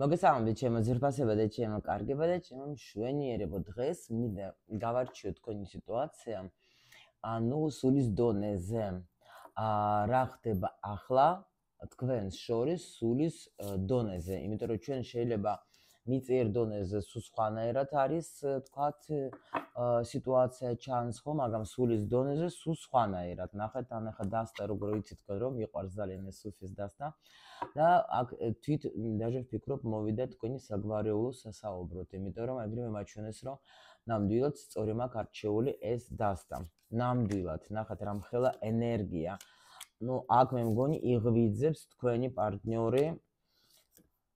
მოგესალმებით ჩემო ძირფასება და ჩემო კარგება და ჩემო მშვენიერებო. დღეს მინდა გავარჩიოთ თქვენი სიტუაცია. ანუ სულის დონეზე. რა ხდება ახლა თქვენს შორის სულის დონეზე, იმიტომ რომ ჩვენ შეიძლება მიწიერ დონეზე სულ სხვანაირად არის, თქვათ, სიტუაცია ჩანს ხო, მაგრამ სულის დონეზე სულ სხვანაირად. ნახეთ, ახლა დასტა როგორ ვიცით თქვენ რომ მიყვარს ძალიან ეს სულфის დასტა. და აქ თვით даже ვფიქრობ მოვიდა თქვენი საგვარეულო სასაუბროთ, იმიტომ რომ ეგრევე მაჩვენეს რომ ნამდვილად სწორი მაქვს არჩეული ეს დასტა. ნამდვილად, ნახეთ რა მხელა ენერგია. ნუ აქ მე მგონი იღვიძებს თქვენი პარტნიორი.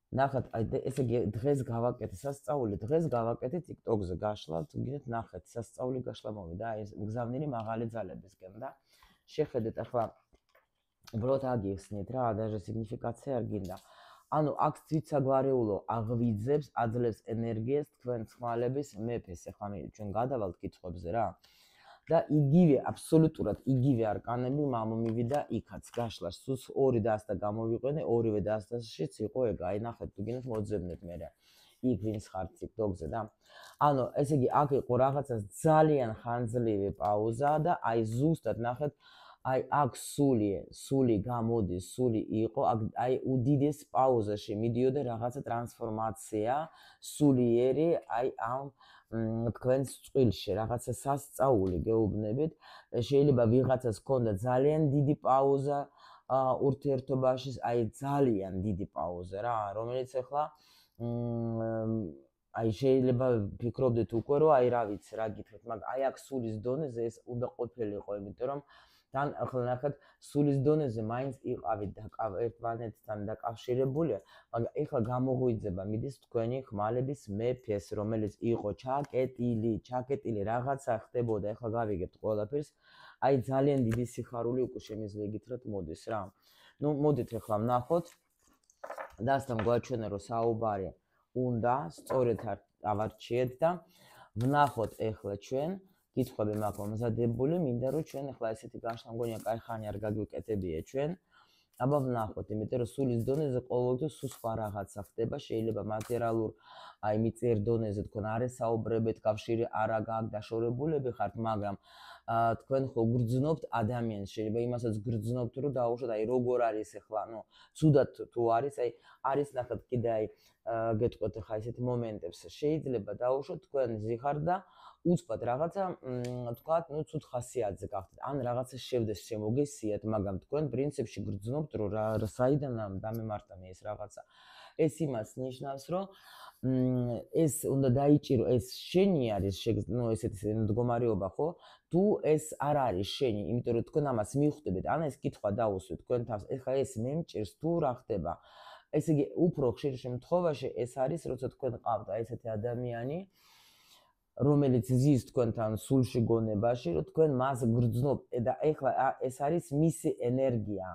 ნახეთ, ესე იგი დღეს გავაკეთე სასწაული, დღეს გავაკეთე TikTok-ზე გაშლავთ, გინდათ ნახეთ, სასწაული გაშლა მოვიდა, აი ეს მგზავნილი მაღალი ძალებისკენ და შეხედეთ ახლა უბრალოდ აგიხსნით რა, даже სიგნიფიკაცია არ გინდა. ანუ აქ თვითსაგვარეულო აღვიძებს, აძლევს ენერგიას თქვენ ხმალების მეფეს. ახლა მე ჩვენ გადავალთ კითხვებზე რა. და იგივე, აბსოლუტურად იგივე არკანები მივიდა იქაც გაშლა. სულ ორი დასტა გამოვიყვენე, ორივე დასტაშიც იყო ეგ. აი ნახეთ, თუ გინდათ მოძებნეთ მე რა. იქ ვინც ხართ TikTok-ზე და ანუ ესე იგი აქ იყო რაღაცა ძალიან ხანძლივი პაუზა და აი ზუსტად ნახეთ აი აქ სული გამოდის, სული იყო, აი უდიდეს პაუზაში მიდიოდა რაღაცა ტრანსფორმაცია, სულიერი, აი ამ თქვენს წყვილში რაღაცა სასწაული გეუბნებით. შეიძლება ვიღაცას ჰქონდა ძალიან დიდი პაუზა ურთიერთობაში, აი ძალიან დიდი პაუზა რა, რომელიც ახლა აი შეიძლება ფიქრობდეთ უკვე რომ აი რა ვიცი, რა გითხრათ, მაგრამ აი აქ სულის დონეზე ეს უნდა ყოფილიყო, იმიტომ რომ თან ახლა ნახეთ სულის დონეზე მაინც იყავით ერთმანეთთან დაკავშირებული, მაგრამ ეხლა გამოღვიძება მიდის თქვენი ხმალების მეფეს, რომელიც იყო ჩაკეტილი რაღაცა ხდებოდა, ეხლა გავიგებთ ყველაფერს. აი ძალიან დიდი სიხარული უკვე შემიძლია გითხრათ მოდის რა. ნუ მოდით ეხლა ვნახოთ. დასთან გვაჩვენა რომ საუბარი უნდა სწორედ ავარჩიეთ და ვნახოთ ეხლა ჩვენ კითხვები მაქვს მომზადებული, მინდა რომ ჩვენ ახლა ესეთი გაშლა მგონია კაი ხანი არ გაგვიკეთებია ჩვენ. აბა ვნახოთ, იმიტომ რომ სულის დონეზე ყოველთვის სულ სხვა რაღაცა ხდება, შეიძლება მატერიალურ აი მიწიერ დონეზე თქვენ არ ესაუბრებთ, კავშირი არ აქვს დაშორებულები ხართ, მაგრამ თქვენ ხო გრძნობთ ადამიანს, შეიძლება იმასაც გრძნობთ, რომ დაუშვათ აი როგორ არის ახლა, ნუ ცუდად თუ არის ნახეთ კიდე აი გეტყვით ახლა ესეთ მომენტებს, შეიძლება დაუშვათ თქვენ ზიხარ და უცბად რაღაცა თქვათ, ნუ ცუდ ხასიათზე გახდეთ, ან რაღაცა შევდეს შემოგესიათ, მაგრამ თქვენ პრინციპში გრძნობთ, რომ საიდან დამემართა მე ეს რაღაცა. ეს იმას ნიშნავს, რომ ეს უნდა დაიჭირო, ეს შენი არის, ნუ ესეთი მდგომარეობა, ხო? თუ ეს არ არის შენი, იმიტომ რომ თქვენ ამას მიხვდებით, ან ეს კითხვა დაუსვით თქვენ თავს, ეხლა ეს მე მჭირს თუ რა ხდება. ესე იგი, უფრო ხშირ შემთხვევაში ეს არის, როცა თქვენ ყავთ აი ესეთი ადამიანი, რომელიც ზის თქვენთან სულში გონებაში, რომ თქვენ მას გრძნობთ და ეხლა ეს არის მისი ენერგია.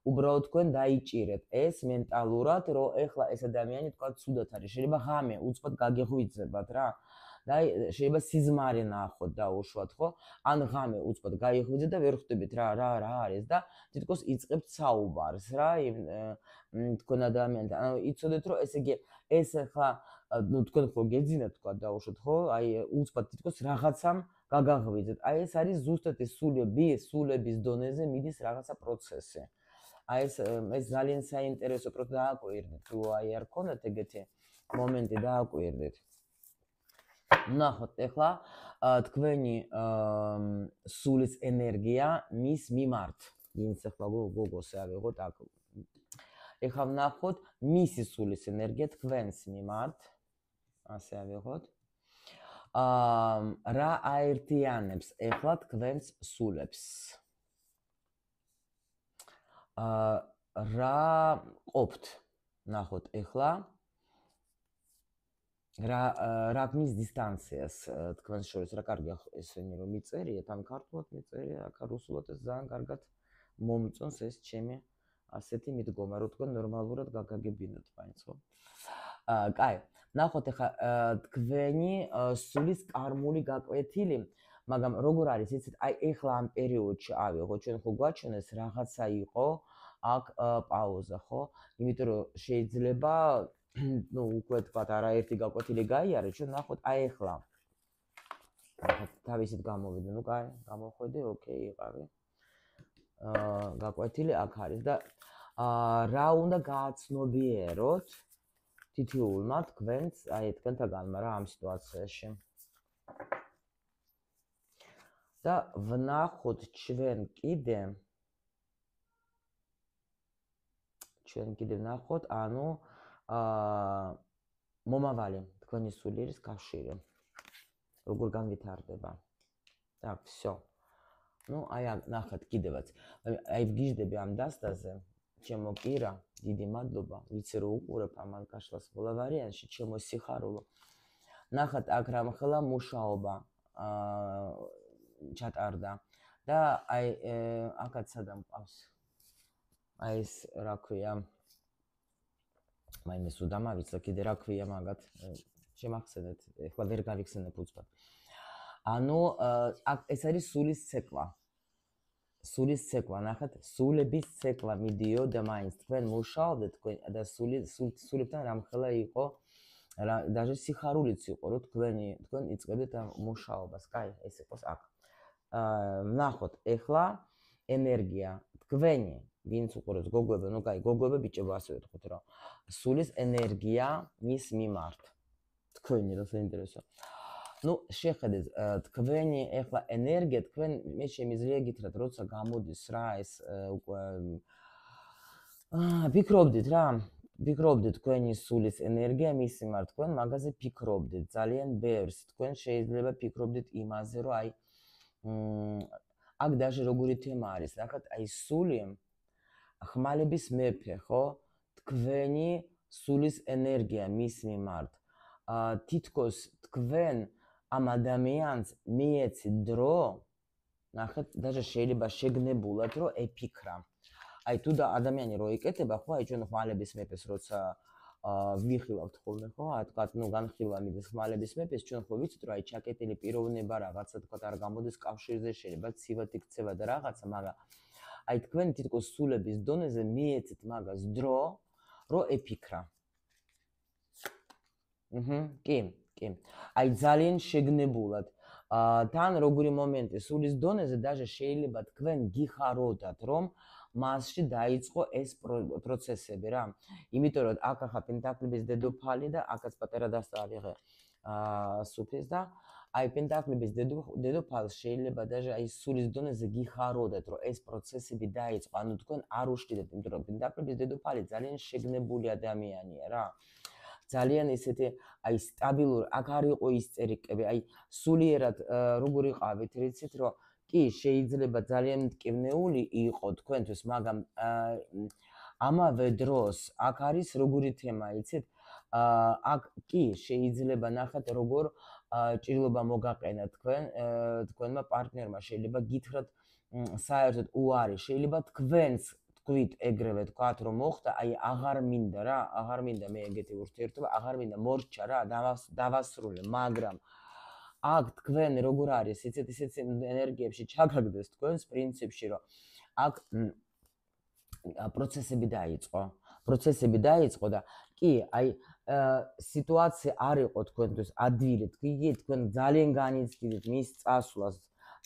უბრალოდ თქვენ დაიჭირეთ ეს მენტალურად, რომ ეხლა ეს ადამიანი თქვა ცუდად არის, შეიძლება ღამე უცბად გაგეღვიძებათ რა. და შეიძლება სიზმარი ნახოთ დაუშვათ, ხო? ან ღამე უცბად გაიღვიძეთ და ვერ ხვდებით რა არის და თითქოს იწყებთ საუბარს რა თქვენ ადამიანთან. ანუ იცოდეთ რომ ესე იგი ეს ახლა ნუ თქვენ ხო გეძინათ თქვა დაუშვათ, ხო? აი უცბად თითქოს რაღაცამ გაგაღვიძეთ. აი ეს არის ზუსტად ეს სულების დონეზე მიდის რაღაცა პროცესი. აი ეს ძალიან საინტერესო პროცესი დააკვირდით, თუ აი არ ქონდათ ეგეთი მომენტი დააკვირდით. ნახოთ ეხლა თქვენი სულის ენერგია მის მიმართ, ვინც ეხლა გოგოს ავიღოთ აქ. ეხლა ვნახოთ მისი სულის ენერგია თქვენს მიმართ, ასე ავიღოთ. რა აერთიანებს ეხლა თქვენს სულებს? რა ყოფთ? ნახოთ ეხლა რა გმის დისტანციას თქვენს შორის, რა კარგია ესენი რომ მიწერიეთ, ან ქართულად მიწერია, აქ რუსულადაც ძალიან კარგად მომწონს ეს ჩემი ასეთი მიდგომა, რომ თქვენ ნორმალურად გაგაგებინოთ მაინც ხო? კაი, ნახოთ ახლა თქვენი სულის კარმული გაკვეთილი, მაგრამ როგორ არის იცით, აი ეხლა ამ პერიოდში ავიღოთ, ჩვენ ხო გვაჩვენეს რაღაცა იყო აქ პაუზა, ხო? იმიტომ რომ შეიძლება ну უკვე თქვათ არაერთი გაკვეთილი გაიარე, ჩვენ ნახოთ აი ახლა. თავისით გამოვიდა, ну კაი, გამოხვედი, ოკეი, იყავი. გაკვეთილი აქ არის და რა უნდა გააცნობიეროთ თითოეულმა თქვენს, აი თქვენთაგანმა რა ამ სიტუაციაში. და ვნახოთ ჩვენ კიდე ვნახოთ, ანუ მომავალი თქვენი სულიერის კავშირი. როგორ განვითარდება. Так, всё. Ну, აი ნახეთ კიდევაც. აი ვგიჟდები ამ დასტაზე, ჩემო კირა, დიდი მადლობა, ვიცი რომ უყურებ ამან კაშლას ყველა ვარიანტში, ჩემო სიხარულო. ნახეთ აქ რამხელა მუშაობა ჩატარდა და აი აქაც სადამ ყავს. აი ეს რა ქვია? მაინც უდამავიწყე კიდე რა ქვია მაგათ. შემახსენეთ, ეხლა ვერ გავიხსენებ უცბად. ანუ აქ ეს არის სულის ცეკვა. სულის ცეკვა, ნახეთ, სულების ცეკვა მიდიოდა მაინც თქვენ მუშაობდეთ თქვენ და სულებთან რამხელა იყო, даже სიხარულიც იყო, რომ თქვენ იწყებდეთ ამ მუშაობას. კაი, ეს იყოს აქ. ნახოთ, ეხლა ენერგია თქვენი, ვინც უყურებს გოგოები, ну კაი, გოგოები ბიჭებო ასე ვეთქვით, რომ სულის ენერგია მის მიმართ. თქვენი რა საინტერესო. ну, შეხედეთ, თქვენი ეხლა ენერგია, თქვენ მე შემიძლია გითხრათ, როცა გამოდის რა ეს უკვე ფიქრობდით რა, ფიქრობდით თქვენი სულის ენერგია მის მიმართ, თქვენ მაგაზე ფიქრობდით, ძალიან ბევრს, თქვენ შეიძლება ფიქრობდით იმაზე, რომ აი აქ даже როგორი თემა არის, ნახეთ, აი სული ხმალების მეფე, ხო? თქვენი სულის ენერგია მის მიმართ. თითქოს თქვენ ამ ადამიანს მიეცით დრო, ნახეთ, даже შეიძლება შეგნებულად რომ ეფიქრა. აი თუ და ადამიანი რო იკეთება, ხო, აი ჩვენ ხმალების მეფეს როცა ვიხილავთ ხოლმე, ხო? აი თქვათ, ну განხილვა მიდის ხმალების მეფეს, ჩვენ ხო ვიცით რომ აი ჩაკეტილი პიროვნება რაღაცა თქვათ არ გამოდის კავშირზე, შეიძლება ცივად იქცევა და რაღაცა, მაგრამ აი თქვენ თითქოს სულების დონეზე მიეცით მაგას დრო, რომ ეფიქრა. კი. აი ძალიან შეგნებულად. თან როგორი მომენტი სულის დონეზე даже შეიძლება თქვენ გიხაროდათ, რომ მასში დაიწყო ეს პროცესები რა. იმიტომ რომ აქ ახლა პენტაკლების დედოფალი და აქაც პატარა დასწავლიღე სუფის და აი პენტაკლების დედოფალს შეიძლება даже აი სულის დონეზე გიხაროდათ, რომ ეს პროცესები დაიწყო. ანუ თქვენ არ უშლიდეთ, იმიტომ რომ პენტაკლების დედოფალი ძალიან შეგნებული ადამიანია რა. ძალიან ესეთი აი სტაბილური, აქ არ იყო ის წერიკები, აი სულიერად როგორ იყავით, რიცით რომ კი შეიძლება ძალიან მტკივნეული იყო თქვენთვის, მაგრამ ამავე დროს აქ არის როგორი თემა, იცით? აქ კი შეიძლება ნახეთ როგორ ჭრილობა მოგაყენა თქვენმა პარტნიორმა, შეიძლება გითხრათ საერთოდ უარი, შეიძლება თქვენს თქვით ეგრევე თქვათ რომ მოხდა, აი აღარ მინდა რა, აღარ მინდა მე ეგეთი ურთიერთობა, აღარ მინდა მორჩა რა, დავასრულე, მაგრამ აქ თქვენ როგორ არის, იცით ისეთ ენერგიებში ჩაგაგდეს თქვენს პრინციპში, რომ აქ პროცესები დაიწყო და კი, აი სიტუაცია არ იყო თქვენთვის ადვილი, თქვენ ძალიან განიცდიდით მის წასვლას,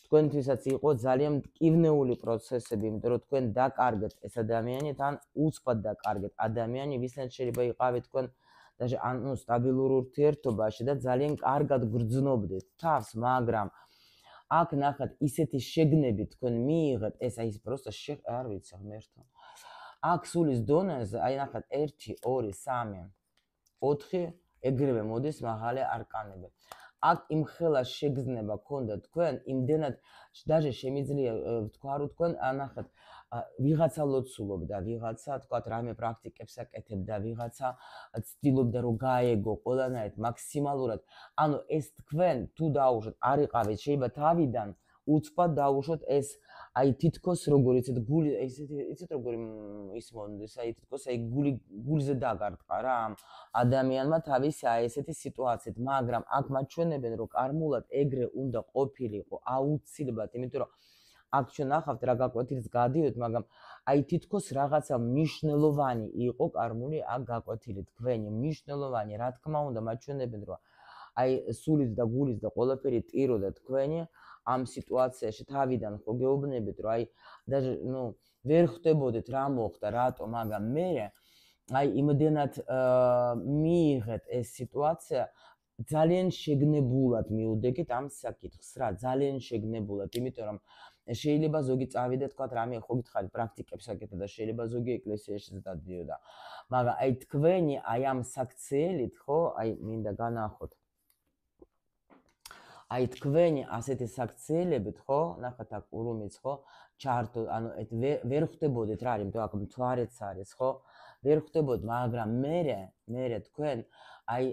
თქვენთვისაც იყო ძალიან მტკივნეული პროცესები, იმიტომ რომ თქვენ დაკარგეთ ეს ადამიანი, თან უცბად დაკარგეთ ადამიანი, ვისაც შეიძლება იყავით თქვენ даже ანუ სტაბილურ ურთიერთობაში და ძალიან კარგად გრძნობდეთ თავს, მაგრამ აქ ნახეთ ისეთი შეგნები თქვენ მიიღეთ, ეს აი просто არ ვიცი ღმერთო. აქ სულის დონეზე, აი ნახეთ 1 2 3 4 ეგრევე მოდის მაღალი არკანები. აქ იმხელა შეგრძნება ქონდა თქვენ, იმდენად даже შემიძლია ვთქვა რომ თქვენ ნახეთ ვიღაცა ლოცულობდა, ვიღაცა თქვათ რამე პრაქტიკებს აკეთებდა, ვიღაცა ცდილობდა რომ გაეგო ყველანაირად მაქსიმალურად. ანუ ეს თქვენ თუ დაუშვათ, არ იყავით, შეიძლება თავიდან უცბად დაუშვოთ ეს აი თითქოს როგორ იცით გული იცით როგორ ის მონდის, აი თითქოს აი გულზე დაგარტყა რა ამ ადამიანმა თავისი აი ესეთი სიტუაციით, მაგრამ აქ მათ ჩვენებენ რომ კარმულად ეგრე უნდა ყოფილიყო აუცილებლად, იმიტომ რომ აქ ჩვენ ნახავთ რა გაკვეთილს გადიოთ, მაგრამ აი თითქოს რაღაცა მნიშვნელოვანი იყო კარმული აქ გაკვეთილი თქვენი, მნიშვნელოვანი, რა თქმა უნდა, მაჩვენებენ რომ აი სულით და გულით და ყველაფერი ტიროდა თქვენი ამ სიტუაციაში თავიდან ხო გეუბნებით რომ აი და ვერ ხვდებოდეთ რა მოხდა, რატო, მაგრამ მე აი იმდენად მიიღეთ ეს სიტუაცია ძალიან შეგნებულად მივდეკით ამ საკითხს რა, ძალიან შეგნებულად, იმიტომ რომ შეიძლება ზოგი წავიდა თქვა რამე ხო გითხარით პრაქტიკებს აკეთებდა და შეიძლება ზოგი ეკლესიაშიც დადიოდა. მაგრამ აი თქვენი აი ამ საქციელით ხო, აი მინდა განახოთ. აი თქვენი ასეთი საქციელებით ხო, ნახეთ აქ ურუმიც ხო, ჩართო, ანუ ვერ ხვდებოდეთ რა არის, იმიტომ აქ მთვარეც არის ხო, ვერ ხვდებოდ, მაგრამ მე თქვენ აი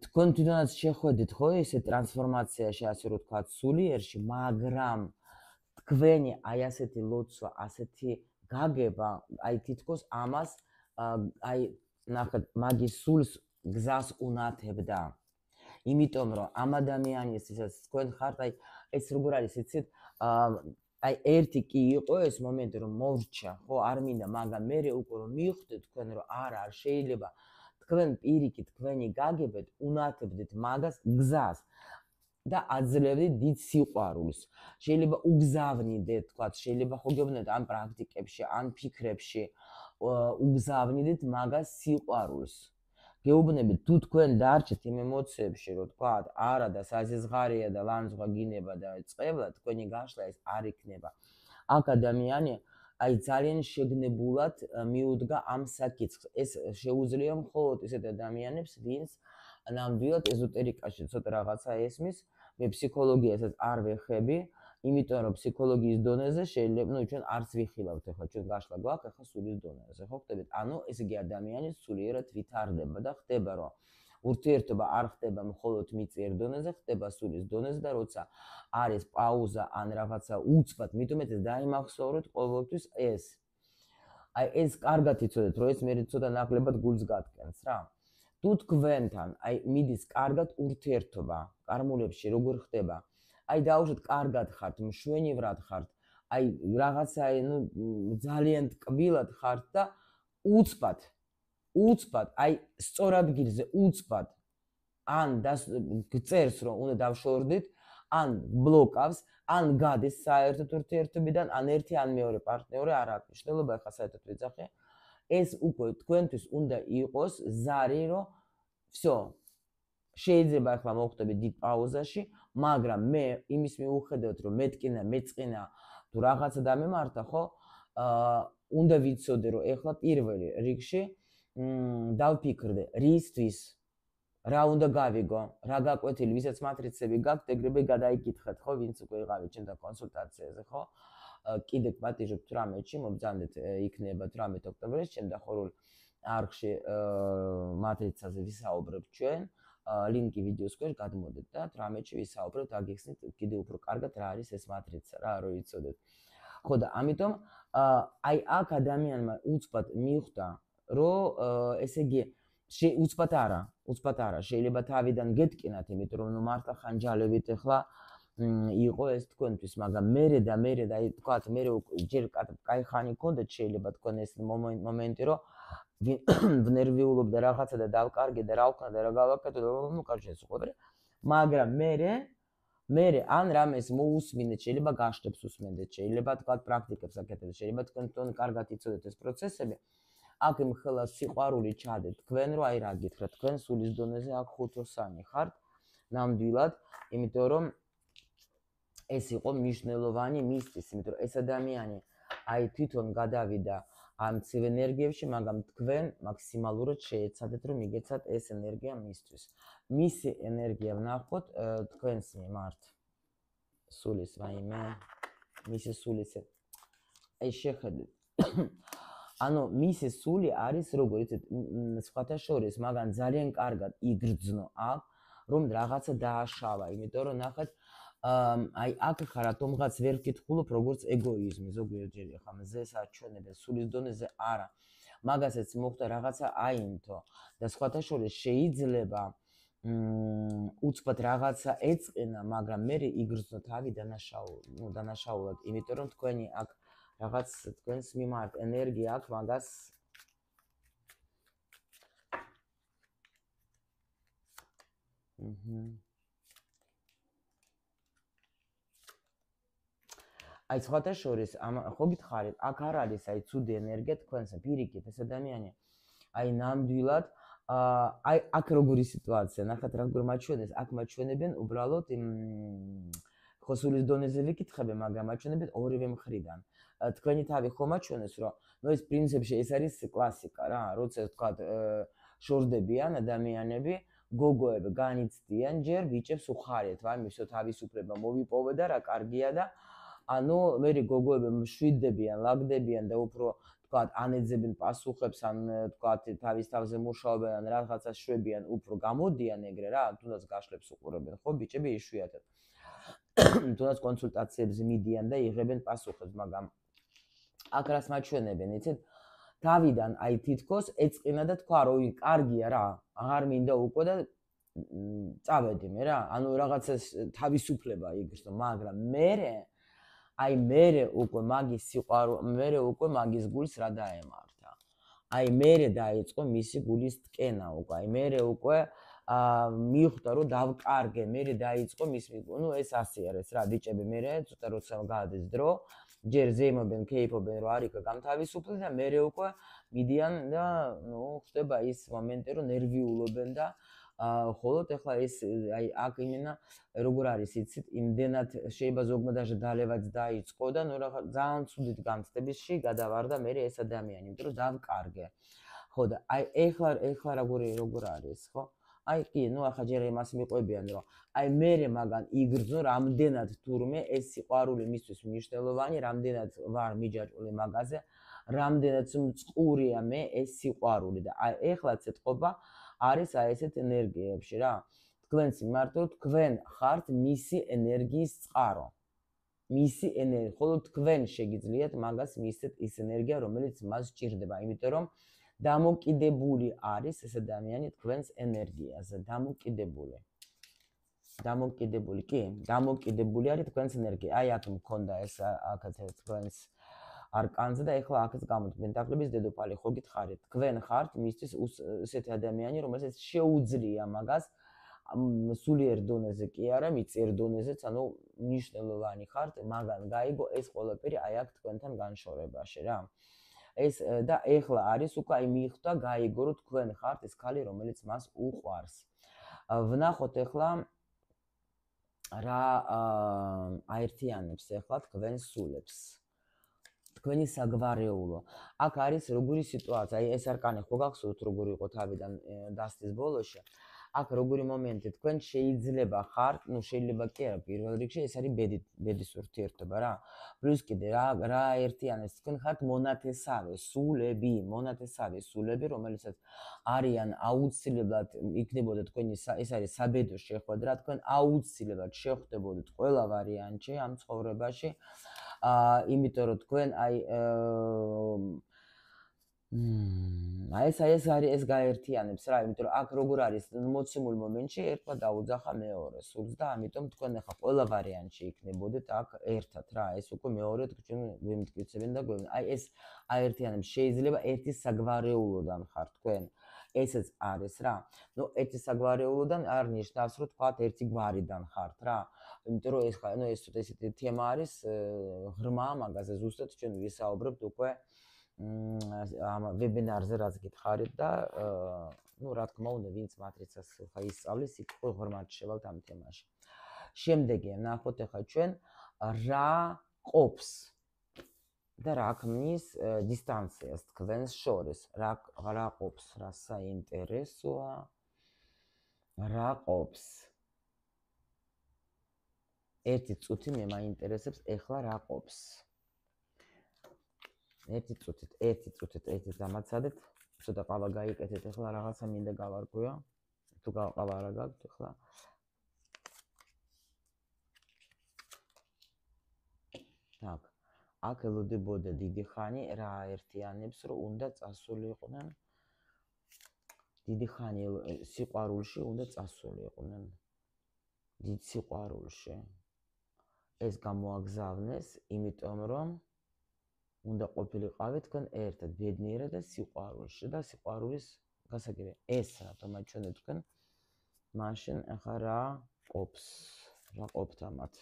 თქვენ თვითონაც შეხვედით ხო ესე ტრანსფორმაციაში, ასე რომ თქვა, სულიერში, მაგრამ თქვენი აი ასეთი ლოცვა, ასეთი გაგება, აი თითქოს ამას აი ნახეთ, მაგის სულს გზას უნათებდა. იმიტომ რომ ამ ადამიანის ისაც თქვენ ხართ, აი ეს როგორ არის, იცით, აი ერთი კი იყო ეს მომენტი რომ მორჩა, ხო, არ მინდა, მაგრამ მე უკვე რომ მივხვდეთ თქვენ რომ არა, არ შეიძლება თქვენ პირიქით თქვენი გაგებეთ, უნათებდეთ მაგას გზას და აძლევდით დიდ სიყვარულს. შეიძლება უგზავნიდეთ, თქვა, შეიძლება ხო გეუბნებით ამ პრაქტიკებში, ან ფიქრებში, უგზავნიდეთ მაგას სიყვარულს. გეუბნებით თუ თქვენ დარჩეთ იმ ემოციებში, რომ თქვა, არა და საზღარია და ლანძღვა გინება და წყებლა, თქვენი გაშლა ეს არ იქნება. აქ ადამიანი აი ძალიან შეგნებულად მიუდგა ამ საკითხს. ეს შეუძლია მხოლოდ ისეთ ადამიანებს, ვინც ნამდვილად ეზოტერიკაში ცოტა რაღაცა ესმის, მე ფსიქოლოგიასაც არ ვეხები, იმიტომ რომ ფსიქოლოგიის დონეზე შეიძლება, ჩვენ არც ვიხილავთ ახლა, ჩვენ გაშლა გვაქვს ახლა სულის დონეზე, ხო ხდებით? ანუ ესე იგი ადამიანი სულიერად ვითარდება და ხდება რომ ურთიერთობა არ ხდება მხოლოდ მიწიერ დონეზე, ხდება სულის დონეზე და როცა არის პაუზა ან რაღაცა უცბად, მithumet ეს დაიმახსოვროთ ყოველთვის ეს. აი ეს კარგად იცოდეთ, რომ ეს მე ცოტა ნაკლებად გულს გატკენს რა. თუ თქვენთან აი მიდის კარგად ურთიერთობა, კარმულებში როგორ ხდება? აი დაუშვათ კარგად ხართ, მშვენივრად ხართ, აი რაღაცა ძალიან ტკბილად ხართ და უცბად, აი სწორ ადგილზე უცბად ან გწერს რომ უნდა დავშორდით, ან ბლოკავს, ან გადის საერთოდ ურთიერთობიდან, ან ერთი ან მეორე პარტნიორი არ აქვს მნიშვნელობა, ახლა საერთოდ ვიძახე. ეს უკვე თქვენთვის უნდა იყოს ზარი, რომ всё. შეიძლება ახლა მოხდებით დიდ პაუზაში, მაგრამ მე იმის მიუხედავად, რომ მეწყინა თუ რაღაცა დამემართა, ხო? უნდა ვიცოდე, რომ ახლა პირველი რიგში დავფიქრდე, რისთვის რა უნდა გავიგო, რა გაკვეთილი, ვისაც მატრიცები გაქვთ, ეგრევე გადაიკითხეთ, ხო, ვინც უკვე იყავით ჩემთან კონსულტაციაზე, ხო? კიდე პატიჟობთ რამეში, მობრძანდეთ იქნება 18 ოქტომბერს ჩემ დახურულ არხში მატრიცაზე ვისაუბრებთ ჩვენ. ლინკი ვიდეოს ქვეშ გადმოდეთ და 18-ში ვისაუბრებთ, აგიხსნით კიდე უფრო კარგად რა არის ეს მატრიცა, რა რო იცოდეთ. ხო და ამიტომ აი აქ ადამიანმა უცბად მიხვდა, რომ ესე იგი უცბად არა, შეიძლება თავიდან გეტკინათ, იმიტომ რომ მართლა ხანჯალებით ახლა იყო ეს თქვენთვის, მაგრამ მე და აი თქვათ, მე ჯერ კაი ხანი გქონდეთ, შეიძლება თქვენ ეს მომენტი, რომ ვნერვიულობ და რაღაცა და დავკარგე და რა ვქნა და რა გავაკეთე და კარჩეს უყურე, მაგრამ მე ან რამეს მოусმინეთ, შეიძლება გაშლებს უსმენდეთ, შეიძლება თქვათ პრაქტიკებს აკეთებთ, შეიძლება თქვენ კარგად იცოდეთ ეს პროცესები. აქ მხოლოდ სიყვარული ჩადეთ თქვენ, რომ აი რა გითხრათ, თქვენ სულის დონეზე აქ ხუთოსანი ხართ, ნამდვილად, იმიტომ რომ ეს იყო მნიშვნელოვანი მისთვის, იმიტომ რომ ეს ადამიანი აი თვითონ გადავიდა ამ ცივ ენერგიებში, მაგრამ თქვენ მაქსიმალურად შეეცადეთ, რომ მიგეცათ ეს ენერგია მისთვის. მისი ენერგია ვნახოთ თქვენს მიმართ. სულის რაიმე, მისი სულის. აი შეხედეთ. ანუ მისი სული არის როგორ იცით, სხვათა შორის, მაგრამ ძალიან კარგად იგრძნო აქ, რომ რაღაცა დააშავა, იმიტომ რომ ნახეთ, აი აქ ხარ რატომღაც ვერ ვკითხულობ როგორც ეგოიზმი, ზოგიერთი ხა მზეს აჩვენებენ, სულის დონეზე არა. მაგასაც მოხდა რაღაცა აინთო და სხვათა შორის შეიძლება უცბად რაღაცა ეწყინა, მაგრამ მე იგრძნო თავი დანაშაულად, იმიტომ რომ თქვენი აქ რაღაც თქვენს მიმართ ენერგია აქვს, მაგას აი სხვათა შორის ხო გითხარით, აქ არ არის აი ცუდი ენერგია თქვენსა, პირიქით ეს ადამიანი აი ნამდვილად აი აქ როგორი სიტუაცია, ნახეთ როგორ მაჩვენებს, აქ მაჩვენებენ უბრალოდ ხო სულის დონეზე ვიკითხები, მაგრამ მაჩვენებენ ორივე მხრიდან. თქვენი თავი ხო მაჩვენებს, რომ ნუ ეს პრინციპში ეს არის კლასიკა რა, როცა თქვა შორდებიან ადამიანები, გოგოები განიცდიან, ჯერ ბიჭებს უხარიათ, ვაიმისო თავისუფლება მოვიპოვე და რა კარგია და ანუ მე გოგოები მშვიდდებიან, ლაგდებიან და უფრო თქვათ ანეძებენ პასუხებს, ან თქვათ თავის თავზე მუშაობენ, ან რაღაცა შვებიან, უფრო გამოდიან ეგრე რა, თუნდაც გაშლებს უყურებენ, ხო ბიჭები იშვიათად. თუნდაც კონსულტაციებზე მიდიან და იღებენ პასუხებს, მაგრამ აქ რას მაჩვენებენ, იცით? თავიდან აი თითქოს ეწყინა და თქვა რომ კარგია რა, აღარ მინდა უკვე და წავედი მე რა, ანუ რაღაცა თავისუფლება იგრძნო, მაგრამ მე უკვე მაგის სიყვარული, მე უკვე მაგის გულს რა დაემართა. აი მე დაიწყო მისი გულის ტკენა უკვე, აი მე უკვე მიხვდა რომ დავკარგე, მე დაიწყო მის, ნუ ეს ასე არის რა, ბიჭები მე ცოტა როცა გადის დრო, ჯერ ზეიმობენ, კეიფობენ რომ არიქა გამთავისუფლდი და მე უკვე მიდიან და ნუ ხდება ის მომენტი რომ ნერვიულობენ და ხოლოდ ეხლა ეს აი აქ იმენა როგორ არის იცით, იმდენად შეიძლება ზოგმა даже დალევაც დაიწყო და ნუ რაღაც ძალიან ცუდით გამწდებისში გადავარდა მე ეს ადამიანი, იმიტომ რომ დავკარგე. ხო და აი ეხლა როგორ არის, ხო? აი კი, ნუ ახლა ჯერ იმას მიყვებიან, რომ აი მე მაგან იგრძნო რამდენად თურმე ეს სიყვარული მისთვის მნიშვნელოვანი, რამდენად ვარ მიჯაჭვული მაგაზე, რამდენად მწყურია მე ეს სიყვარული და აი ეხლაც ეთყობა არის აი ესეთ ენერგიებში რა. თქვენს მარტო თქვენ ხართ მისი ენერგიის წყარო. მისი ენერგია, ხოლო თქვენ შეგიძლიათ მაგას მისცეთ ის ენერგია, რომელიც მას სჭირდება, იმიტომ რომ დამოკიდებული არის ეს ადამიანი თქვენს ენერგიაზე, დამოკიდებული. კი, დამოკიდებული არის თქვენს ენერგია. აი აქ მქონდა ეს აქაც თქვენს არკანზე და ეხლა აქაც გამოდგენ დაღლების დედოფალი, ხო გითხარით, თქვენ ხართ მისთვის ესეთი ადამიანი, რომელსაც შეუძლია მაგას სულიერ დონეზე კი არა, მიწიერ დონეზეც, ანუ მნიშვნელოვანი ხართ, მაგან გაიგო ეს ყველაფერი აი აქ თქვენთან განშორებაში რა. ეს და ეხლა არის უკვე აი მიხვდა, გაიგო რომ თქვენ ხართ ეს ქალი, რომელიც მას უყვარს. ვნახოთ ეხლა რა აერთიანებს ეხლა თქვენ სულებს. თქვენი საგვარეულო. აქ არის როგორი სიტუაცია, აი ეს არკანი ხო გახსოვთ როგორი იყო თავიდან დასტის ბოლოში. აქ როგორი მომენტი, თქვენ შეიძლება ხართ, ნუ შეიძლება კი არა, პირველ რიგში ეს არის ბედის ურთიერთობა რა. პლუს კიდე რა ერთიანებს, თქვენ ხართ მონათესავე სულები, რომელიცაც არიან აუცილებლად იქნებოდა თქვენი ეს არის საბედო შეხვედრა, თქვენ აუცილებლად შეხვდებოდეთ ყველა ვარიანტში ამ ცხოვრებაში. იმიტომ რომ თქვენ აი ეს არის ეს გაერთიანებს რა, იმიტომ რომ აქ როგორ არის მოცემულ მომენტში ერთმა დაუძახა მეორეს სულს და ამიტომ თქვენ ახლა ყველა ვარიანტში იქნებოდეთ აქ ერთად რა, ეს უკვე მეორედ ჩვენ ვიმტკიცებენ და გვევნა. აი ეს აერთიანებს შეიძლება ერთი საგვარეულოდან ხარ თქვენ. ესეც არის რა. ნუ ერთი საგვარეულოდან არ ნიშნავს რომ თქვა ერთი გვარიდან ხართ რა. იმიტომ რომ ეს ხა, ნუ ეს ესეთი თემა არის ღრმა, მაგაზე ზუსტად ჩვენ ვისაუბრებთ უკვე ამ ვებინარზე რაც გითხარით და ნუ რა თქმა უნდა, ვინც მატრიცას ხა ისწავლის, იქ ღრმად შევალთ ამ თემაში. შემდეგი ნახოთ ახლა ჩვენ რა ყოფს და რა ქმნის დისტანციას თქვენს შორის, რა ყოფს, რა საინტერესოა, რა ყოფს. ერთი წუთი მე მაინტერესებს ეხლა რა ყოფს. ერთი წუთით დამაცადეთ, ცოტა ყავა გაიკეთეთ, ეხლა რაღაცა მინდა გავარკვიო. თუ ყავა არა გაქვთ ეხლა. так, აქ ელოდებოდა დიდი ხანი რა ერთიანებს, რომ უნდა წასულიყვნენ დიდი ხანი სიყვარულში უნდა წასულიყვნენ. დიდ სიყვარულში. ეს გამოაგზავნეს, იმიტომ რომ უნდა ყოფილიყავით თქვენ ერთად, ბედნიერად და სიყვარულში და სიყვარულის გასაგებია. ეს რატომ აჩვენეთ თქვენ? მაშინ ახლა რა ყოფს? რა ყოფთ ამათ?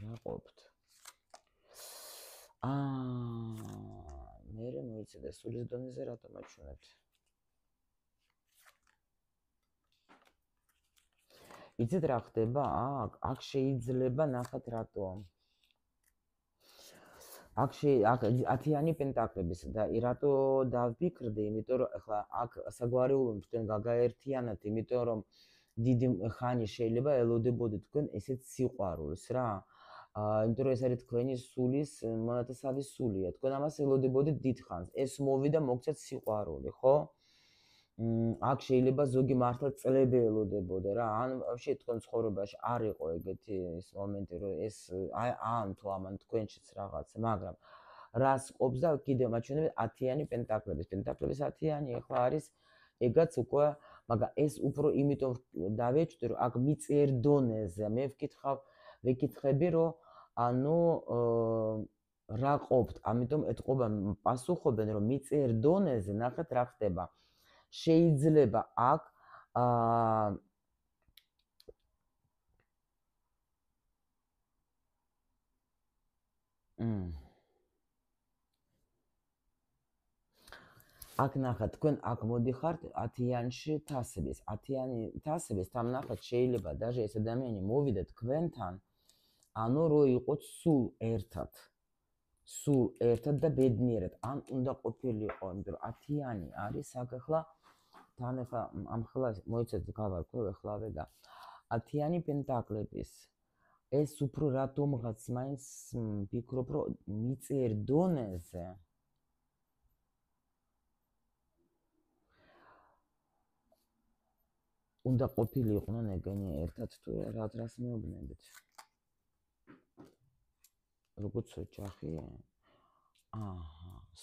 რა ყოფთ? მე მოიცადე სულის დონეზე რატომ აჩვენეთ? იცით რა ხდება? აქ შეიძლება ნახოთ რატომ. აქ 10-იანი პენტაკლებიც და რატო დავფიქრდი, იმიტომ რომ ახლა აქ საგვარეულო თქვენ გაგაერთიანათ, იმიტომ რომ დიდი ხანი შეიძლება ელოდებოდეთ თქვენ ესეთ სიყვარულს რა. იმიტომ რომ ეს არის თქვენი სულის მონათესავი სულია. თქვენ ამას ელოდებოდეთ დიდ ხანს. ეს მოვიდა მოგცეთ სიყვარული, ხო? აქ შეიძლება ზოგი მართლა წლები ელოდებოდა რა. ან ვაფშე თქვენ ცხოვრებაში არ იყო ეგეთი ის მომენტი, რომ ეს ან თუ ამან თქვენშიც რაღაც, მაგრამ რას ყოფს და კიდევ მაჩვენებთ 10-იანი პენტაკლების. პენტაკლების 10-იანი ახლა არის ეგაც უკვე, მაგრამ ეს უფრო იმიტომ დავეჭდი, რომ აქ მიწიერ დონეზე მე ვეკითხები, რომ ანუ რა ყოფთ, ამიტომ ეთყობა პასუხობენ, რომ მიწიერ დონეზე ნახეთ რა ხდება. შეიძლება აქ აქ ნახეთ თქვენ აქ მოდიხართ 10-იანში თასების. 10-იანი თასების თან ნახეთ შეიძლება даже ეს ადამიანი მოვიდა თქვენთან, ანუ რო იყოთ სულ ერთად და ბედნიერად, ან უნდა ყოფილიყო, იმიტომ რომ 10-იანი არის აქ ახლა თან ახლა ამ ხელას მოიცეთ გავარქვევ ახლავე და 10-იანი პენტაკლების ეს უფრო რატომღაც მაინც ვფიქრობ, რომ მიწიერ დონეზე უნდა ყოფილიყვნენ ეგენი ერთად თუ რას მეუბნებით. როგორც ოჯახი?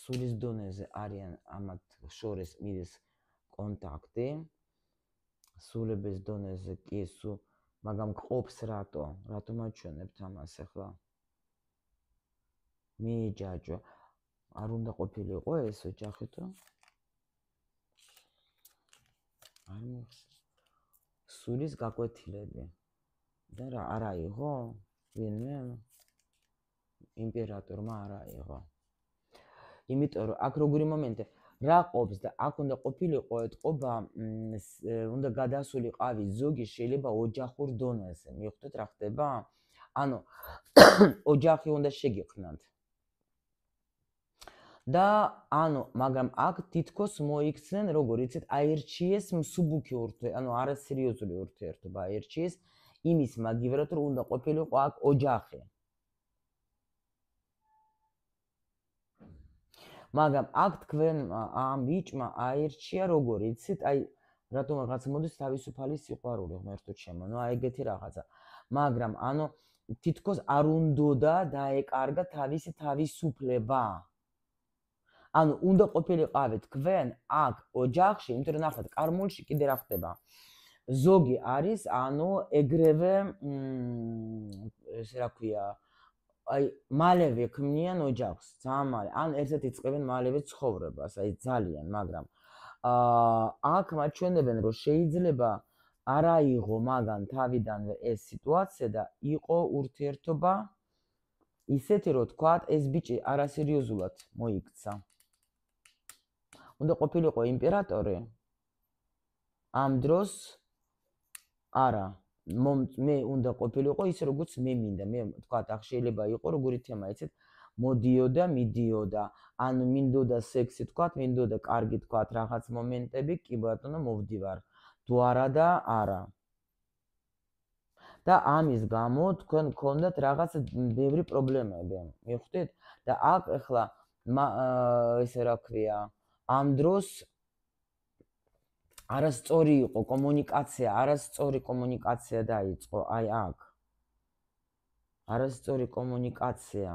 სულის დონეზე არიან ამათ შორის მიდის კონტაქტი. სულების დონეზე კი სულ, მაგრამ ყოფს რატომ აჩვენებთ ამას ახლა? მიიჯაჭვა. არ უნდა ყოფილიყო ეს ოჯახი თუ? არ მიხსენს. სულის გაკვეთილები. და რა არ აიღო? ვინმე? იმპერატორმა არ აიღო. იმიტომ რომ აქ როგორი მომენტი რა ყოფს და აქ უნდა ყოფილიყო ეთყობა, უნდა გადასულიყავი ზოგი შეიძლება ოჯახურ დონეზე. მიხვდეთ რა ხდება? ანუ ოჯახი უნდა შეგიყვნათ. და ანუ მაგრამ აქ თითქოს მოიქცნენ, როგორ იცით, აირჩიეს მსუბუქი ანუ არასერიოზული ურთიერთობა აირჩიეს იმის მაგივრად, რომ უნდა ყოფილიყო აქ ოჯახი. მაგრამ აქ თქვენ ამ ბიჭმა აირჩია, როგორ იცით, აი რატომ რაღაც მოდის თავისუფალი სიყვარული ღმერთო ჩემო, ნუ აი ეგეთი რაღაცა. მაგრამ ანუ თითქოს არ უნდოდა დაეკარგა თავისი თავისუფლება. ანუ უნდა ყოფილიყავით თქვენ აქ ოჯახში, იმიტომ რომ ნახეთ, კარმულში კიდე რა ხდება. ზოგი არის, ანუ ეგრევე ესე რა ქვია, აი მალევე ქმნიან ოჯახს, ძალიან მალე. ან ერთად იწყებენ მალევე ცხოვრებას, აი ძალიან, მაგრამ აქ მაჩვენებენ, რომ შეიძლება არ აიღო მაგან თავიდანვე ეს სიტუაცია და იყო ურთიერთობა ისეთი, რომ თქვათ, ეს ბიჭი არასერიოზულად მოიქცა. უნდა ყოფილიყო იმპერატორი. ამ დროს არა, მე უნდა ყოფილიყო ისე, როგორც მე მინდა. მე თქვათ, ახ შეიძლება იყო როგორი თემა, იცით, მოდიოდა, მიდიოდა, ან მინდოდა სექსი, თქვათ, მინდოდა კარგი, თქვათ, რაღაც მომენტები, კი ბატონო, მოვდივარ. თუ არა და არა. და ამის გამო თქვენ გქონდათ რაღაც ბევრი პრობლემები. მიხვდით? და აქ ახლა ესე რა ქვია, ამ დროს არასწორი იყო კომუნიკაცია, არასწორი კომუნიკაცია დაიწყო, აი აქ. არასწორი კომუნიკაცია.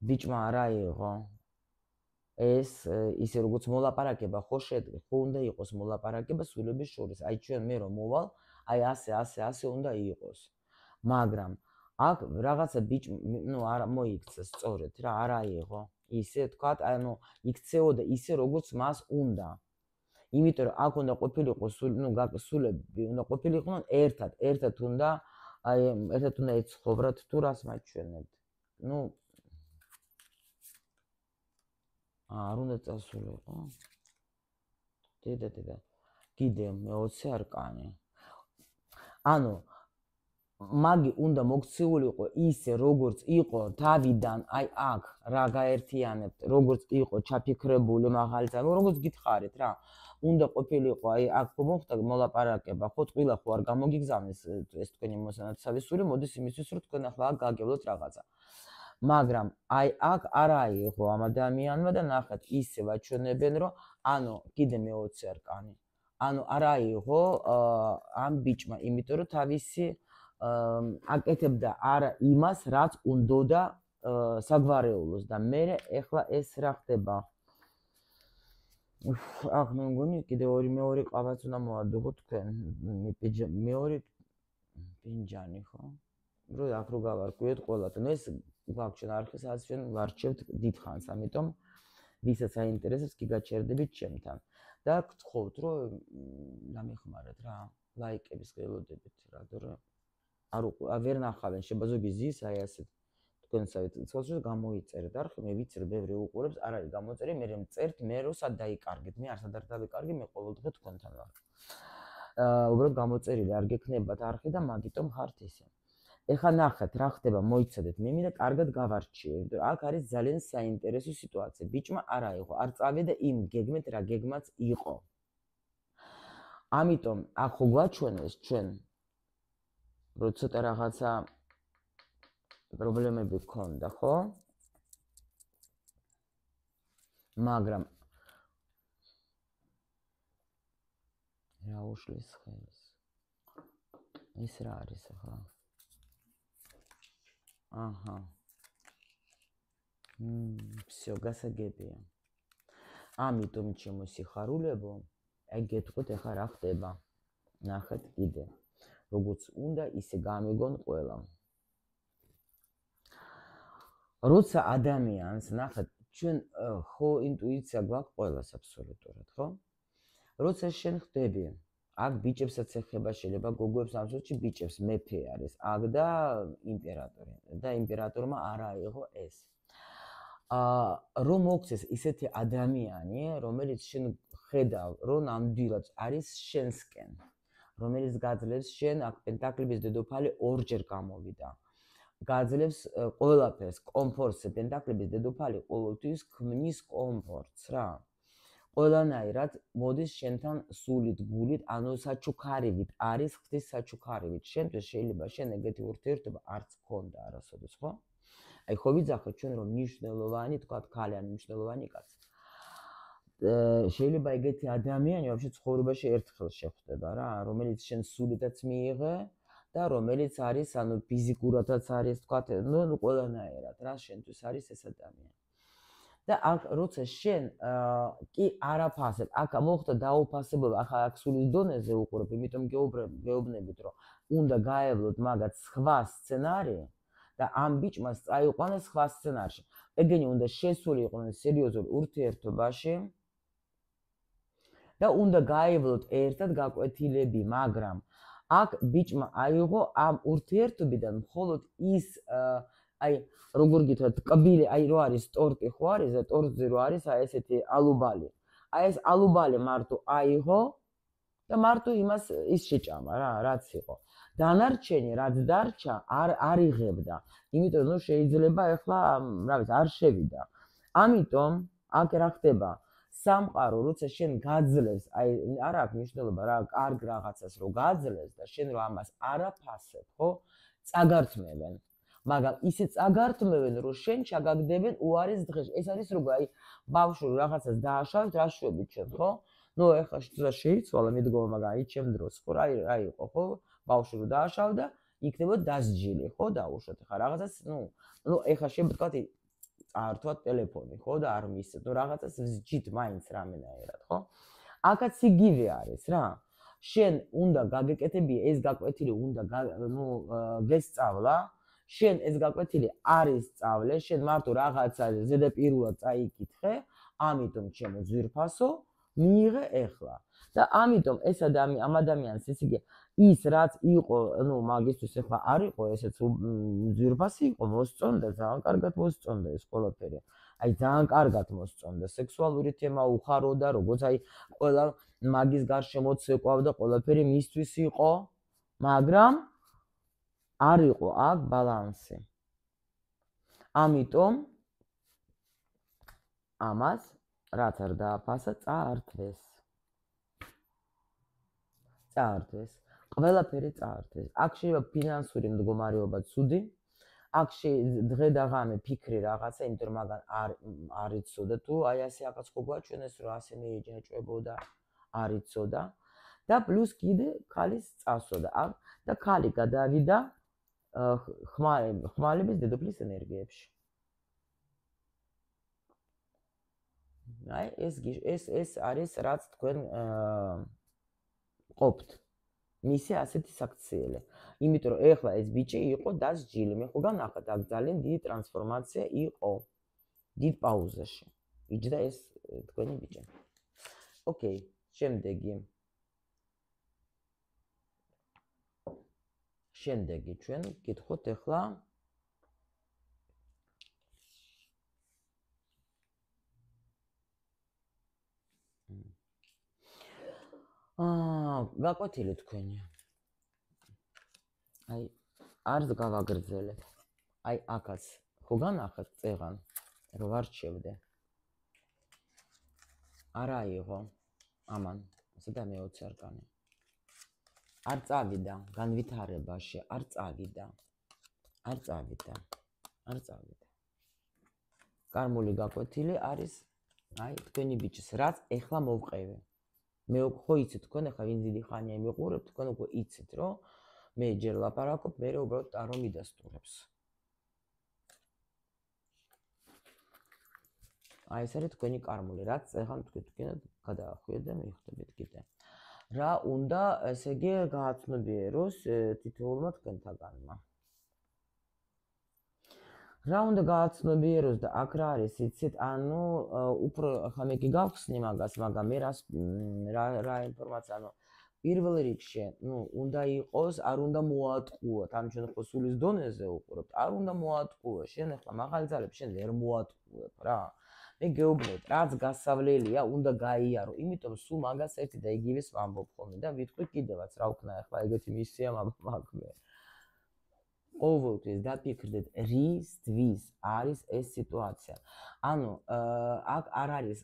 ბიჭმა არ აიღო ეს ისე როგორც მოლაპარაკება ხო შედგა, ხო უნდა იყოს მოლაპარაკება სულების შორის. აი ჩვენ მე რომ მოვალ, აი ასე უნდა იყოს. მაგრამ აქ რაღაცა ბიჭ ნუ არ მოიქცა სწორედ რა, არ აიღო. ისე თქვა, ანუ იქცეოდა ისე როგორც მას უნდა. იმიტომ რომ აქ უნდა ყოფილიყო სულები უნდა ყოფილიყვნენ ერთად უნდა აი ერთად უნდა ეცხოვრათ თუ რას მაჩვენებთ. ნუ არ უნდა წასულიყო. დედა. კიდე მე-20 არკანი. ანუ მაგი უნდა მოქცეულიყო ისე როგორც იყო თავიდან, აი აქ რა გაერთიანებთ, როგორც იყო ჩაფიქრებული მაღალია, როგორც გითხარით რა. უნდა ყოფილიყო აი აქ მოხდა მოლაპარაკება, ხო ტყილა ხო არ გამოგიგზავნეს ეს თქვენი მოსანაცავი სული, მოდის იმისთვის რომ თქვენ ახლა აქ გაგებლოთ რაღაცა. მაგრამ აი აქ არ აიღო ამ ადამიანმა და ნახეთ ისე ვაჩვენებენ რომ ანუ კიდე მე-20 არკანი. ანუ არ აიღო ამ ბიჭმა, იმიტომ რომ თავისი აკეთებდა არა იმას, რაც უნდოდა საგვარეულოს და მე ეხლა ეს რა ხდება? ახ მე მგონი კიდე მეორე ყავაც უნდა მოადუღო თქვენ. მეორე პინჯანი ხო? რო აქ რო გავარკვიეთ ყველათ. ეს გვაქვს ჩვენ არხის ასე ჩვენ ვარჩევთ დიდხანს, ამიტომ ვისაც აინტერესებს კი გაჩერდებით ჩემთან. და გთხოვთ რომ დამეხმარეთ რა, ლაიკების გელოდებით რა, რომ ვერ ნახავენ შებაზოგი ზის აი ასე თქვენსავით ცოტა გამოიწერეთ არხი, მე ვიცი რომ ბევრი უყურებს, არ არის გამოწერე, მე მწერთ, მე რო სად დაიკარგეთ, მე არც არ დავიკარგი, მე ყოველდღე თქვენთან ვარ. უბრალოდ გამოწერილი არ გექნებათ არხი და მაგიტომ ხართ ისე. ეხლა ნახეთ რა ხდება, მოიცადეთ მე მინდა კარგად გავარჩიო, იმიტომ რომ აქ არის ძალიან საინტერესო სიტუაცია. ბიჭმა არ აიღო, არ წავიდა იმ გეგმით რა გეგმაც იყო. ამიტომ აქ ხო გვაჩვენეს ჩვენ რომ ცოტა რაღაცა პრობლემები გქონდა, ხო? მაგრამ რა უშლის ხელს? ის რა არის ახლა? აჰა. всё, გასაგებია. ამიტომ ჩემო სიხარულებო, აი გეტყვით ახლა რა ხდება. ნახეთ კიდე. როგორც უნდა ისე გამიგონ ყველა. როცა ადამიანს ნახეთ, ჩვენ ხო ინტუიცია გვაქვს ყველას აბსოლუტურად, ხო? როცა შენ ხდები, აქ ბიჭებსაც ეხება, შეიძლება გოგოებს ამ შემთხვევაში ბიჭებს მეფე არის, აქ და იმპერატორი და იმპერატორმა არ აიღო ეს. რომ მოქცეს ისეთი ადამიანი, რომელიც შენ ხედავ, რომ ნამდვილად არის შენსკენ, რომელიც გაძლევს შენ აქ პენტაკლების დედოფალი ორჯერ გამოვიდა. გაძლევს ყველაფერს, კომფორტს, პენტაკლების დედოფალი ყოველთვის ქმნის კომფორტს რა. ყველანაირად მოდის შენთან სულით, გულით, ანუ საჩუქარივით, არის ღვთის საჩუქარივით. შენთვის შეიძლება შენ ეგეთი ურთიერთობა არც გქონდა არასოდეს, ხო? აი ხო ვიძახეთ ჩვენ რომ მნიშვნელოვანი, თქვათ ქალი ან მნიშვნელოვანი კაცი. შეიძლება ეგეთი ადამიანი ვაფშე ცხოვრებაში ერთხელ შეხვდება რა, რომელიც შენ სულითაც მიიღე და რომელიც არის, ანუ ფიზიკურადაც არის, თქვათ, ნუ ყველანაირად რა შენთვის არის ეს ადამიანი. და აქ როცა შენ კი არაფასებ, აქ მოხდა დაუფასებობა, ახლა აქ სულის დონეზე უყურებ, იმიტომ გეუბნებით რომ უნდა გაევლოთ მაგათ სხვა სცენარი და ამ ბიჭმა წაიყვანეს სხვა სცენარში. ეგენი უნდა შესულიყვნენ სერიოზულ ურთიერთობაში და უნდა გაევლოთ ერთად გაკვეთილები, მაგრამ აქ ბიჭმა აიღო ამ ურთიერთობიდან მხოლოდ ის აი როგორ გითხრათ, კბილი, აი რო არის ტორტი ხო არის და ტორტზე რო არის აი ესეთი ალუბალი. აი ეს ალუბალი მარტო აიღო და მარტო იმას ის შეჭამა რა, რაც იყო. დანარჩენი რაც დარჩა არ იღებდა. იმიტომ რომ შეიძლება ახლა რა ვიცი, არ შევიდა. ამიტომ აქ რა ხდება? სამყარო როცა შენ გაძლევს, აი არ აქვს მნიშვნელობა რა, კარგ რაღაცას რო გაძლევს და შენ რო ამას არაფასებ, ხო? წაგართმევენ. მაგრამ ისე წაგართმევენ, რომ შენ ჩაგაგდებენ უარის დღეში. ეს არის როგორ აი ბავშვი რაღაცას დააშავეთ, რა შვებით ჩვენ, ხო? ნუ ეხლა შეიცვალა მიდგომა, მაგრამ აი ჩემ დროს ხო რა იყო, ხო? ბავშვი რო დააშავდა, იქნებოდა დასჯილი, ხო? დაუშვათ. ეხლა რაღაცას, ნუ ეხლა შენ ვთქვათ წაართვა ტელეფონი, ხო და არ მისცეთ. ნუ რაღაცას ვსჯით მაინც რამენაირად, ხო? აქაც იგივე არის რა. შენ უნდა გაგეკეთები ეს გაკვეთილი უნდა გესწავლა. შენ ეს გაკვეთილი არის სწავლე, შენ მარტო რაღაცა ზედაპირულად წაიკითხე, ამიტომ ჩემო ძვირფასო მიიღე ეხლა. და ამიტომ ეს ამ ადამიანს ესე იგი ის რაც იყო, მაგისთვის ეხლა არ იყო ესეც ძვირფასი იყო, მოსწონდა, ძალიან კარგად მოსწონდა ეს ყველაფერი. აი ძალიან კარგად მოსწონდა, სექსუალური თემა უხაროდა, როგორც აი ყველა მაგის გარშემო ცეკვავდა, ყველაფერი მისთვის იყო, მაგრამ არ იყო აქ ბალანსი. ამიტომ ამას რაც არ დააფასა, წაართვეს. წაართვეს. ყველაფერი წაართვეს. აქ შეიძლება ფინანსური მდგომარეობა ცუდი, აქ დღე და ღამე ფიქრი რაღაცა, იმიტომ რომ მაგან არ იცოდა თუ აი ასე ახაც ხო გვაჩვენეს, რომ ასე მეეჯაჭვებოდა, არ იცოდა და პლუს კიდე ქალის წასვლა და ქალი გადავიდა ხმალების დედოფლის ენერგიებში. აი ეს არის რაც თქვენ ყოფთ. მისი ასეთი საქციელი. იმიტომ რომ ეხლა ეს ბიჭი იყო დასჯილი. მე ხო განახად აქ ძალიან დიდი ტრანსფორმაცია იყო. დიდ პაუზაში. იჯდა ეს თქვენი ბიჭი. ოკეი, შემდეგი ჩვენ გითხოთ ეხლა გაკვეთილი თქვენი. აი არც გავაგრძელებ. აი აქაც ხო განახად წეღან რო ვარჩევდე. არა იყო ამან, ასე და მე-20 არკანი. არ წავიდა განვითარებაში, არ წავიდა. კარმული გაკვეთილი არის აი თქვენი ბიჭის, რაც ეხლა მოვყევი. მე ხო იცით თქვენ ახლა ვინ დიდი ხანია მიყურებთ, თქვენ უკვე იცით, რომ მე ჯერ ლაპარაკობ, მე უბრალოდ ტარო მიდასტურებს. აი ეს არის თქვენი კარმული, რაც ეხლა თქვენ გადაახვიეთ და მიხვდებით კიდე. რა უნდა, ესე იგი, გააცნობიეროს თითოეულმა თქვენთაგანმა. რა უნდა გააცნობიეროს და აქ რა არის, იცით, ანუ უფრო ახლა მე კი გავხსნი მაგას, მაგრამ მე რა ინფორმაცია, ანუ პირველ რიგში, უნდა იყოს, არ უნდა მოატყუოთ, ანუ ჩვენ ხო სულის დონეზე უყურებთ, არ უნდა მოატყუო, შენ ახლა მაღალი ძალები შენ ვერ მოატყუებ რა. მე გეუბნებით, რაც გასავლელია, უნდა გაიარო, იმიტომ სულ მაგას ერთი და იგივეს ვამბობ ხოლმე და ვიტყვი კიდევაც, რა ვქნა ახლა ეგეთი მისია მაქვს. ყოველთვის დაფიქრდეთ, რისთვის არის ეს სიტუაცია. ანუ აქ არ არის,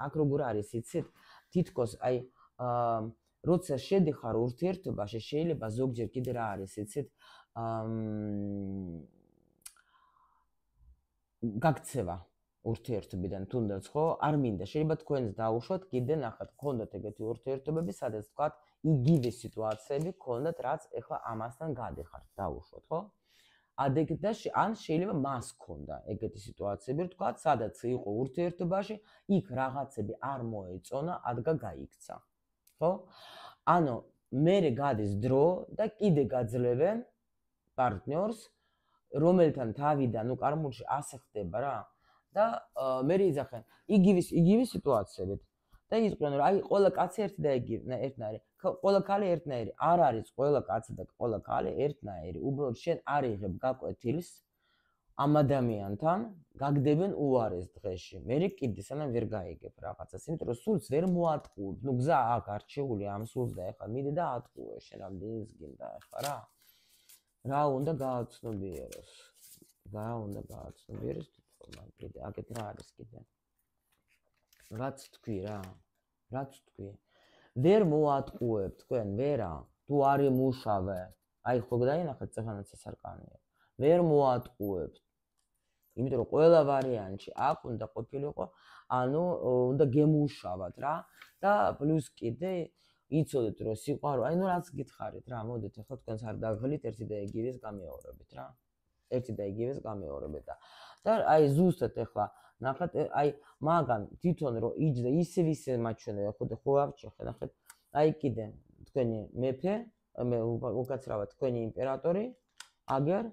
აქ როგორ არის, იცით, თითქოს აი როცა შედიხარ ურთიერთობაში, შეიძლება ზოგჯერ კიდე რა არის, იცით, გაქცევა ურთიერთობიდან თუნდაც ხო, არ მინდა, შეიძლება თქვენს დაუშვათ, კიდე ნახат, გქონდათ ეგეთი ურთიერთობები, სადაც თქვათ იგივე სიტუაციები გქონდათ, რაც ეხლა ამასთან გადიხართ, დაუშვათ, ხო? ან შეიძლება მას გქონდა ეგეთი სიტუაციები, თქვათ, სადაც იყო ურთიერთობაში, იქ რაღაცები არ მოეწონა, ადგა გაიქცა. ხო? ანუ მერე გადის დრო და კიდე გაძლევენ პარტნიორს, რომელთან თავიდან, კარმულში ასე ხდება რა. და მერე იძახენ იგივე სიტუაციებით და იწყებენ რომ აი ყველა კაცი ერთი და ერთნაირი, ყველა ქალი ერთნაირი, არ არის ყველა კაცი და ყველა ქალი ერთნაირი. უბრალოდ შენ არ იღებ გაკვეთილს ამ ადამიანთან, გაგდებენ უარეს დღეში. მერე კიდე სანამ ვერ გაიგებ რაღაცას, იმიტომ რომ სულს ვერ მოატყუებ. გზა აქ არჩეული ამ სულს და ეხლა მიდი და ატყუე შენ რამდენიც გინდა ეხლა რა. რა უნდა გააცნობიეროს? კიდე აქეთ რა არის კიდე? რაც თქვი რა. ვერ მოატყუებ თქვენ, ვერა, თუ არ იმუშავე. აი ხო დაინახეთ წეღანაც ეს არკანია. ვერ მოატყუებ. იმიტომ რომ ყველა ვარიანტში აქ უნდა ყოფილიყო, ანუ უნდა გემუშავათ რა და პლუს კიდე იცოდეთ რომ სიყვარული, აი რაც გითხარით რა, მოდით ახლა თქვენს არ დაგღლით ერთი და იგივეს გამეორებით რა. ერთი და იგივეს გამეორებეთ და აი ზუსტად ეხლა ნახეთ აი მაგან თვითონ რომ იჯდა ისე მაჩვენებია ხო ავჭიხე ნახეთ აი კიდე თქვენი მეფე მე უკაცრავად თქვენი იმპერატორი აგერ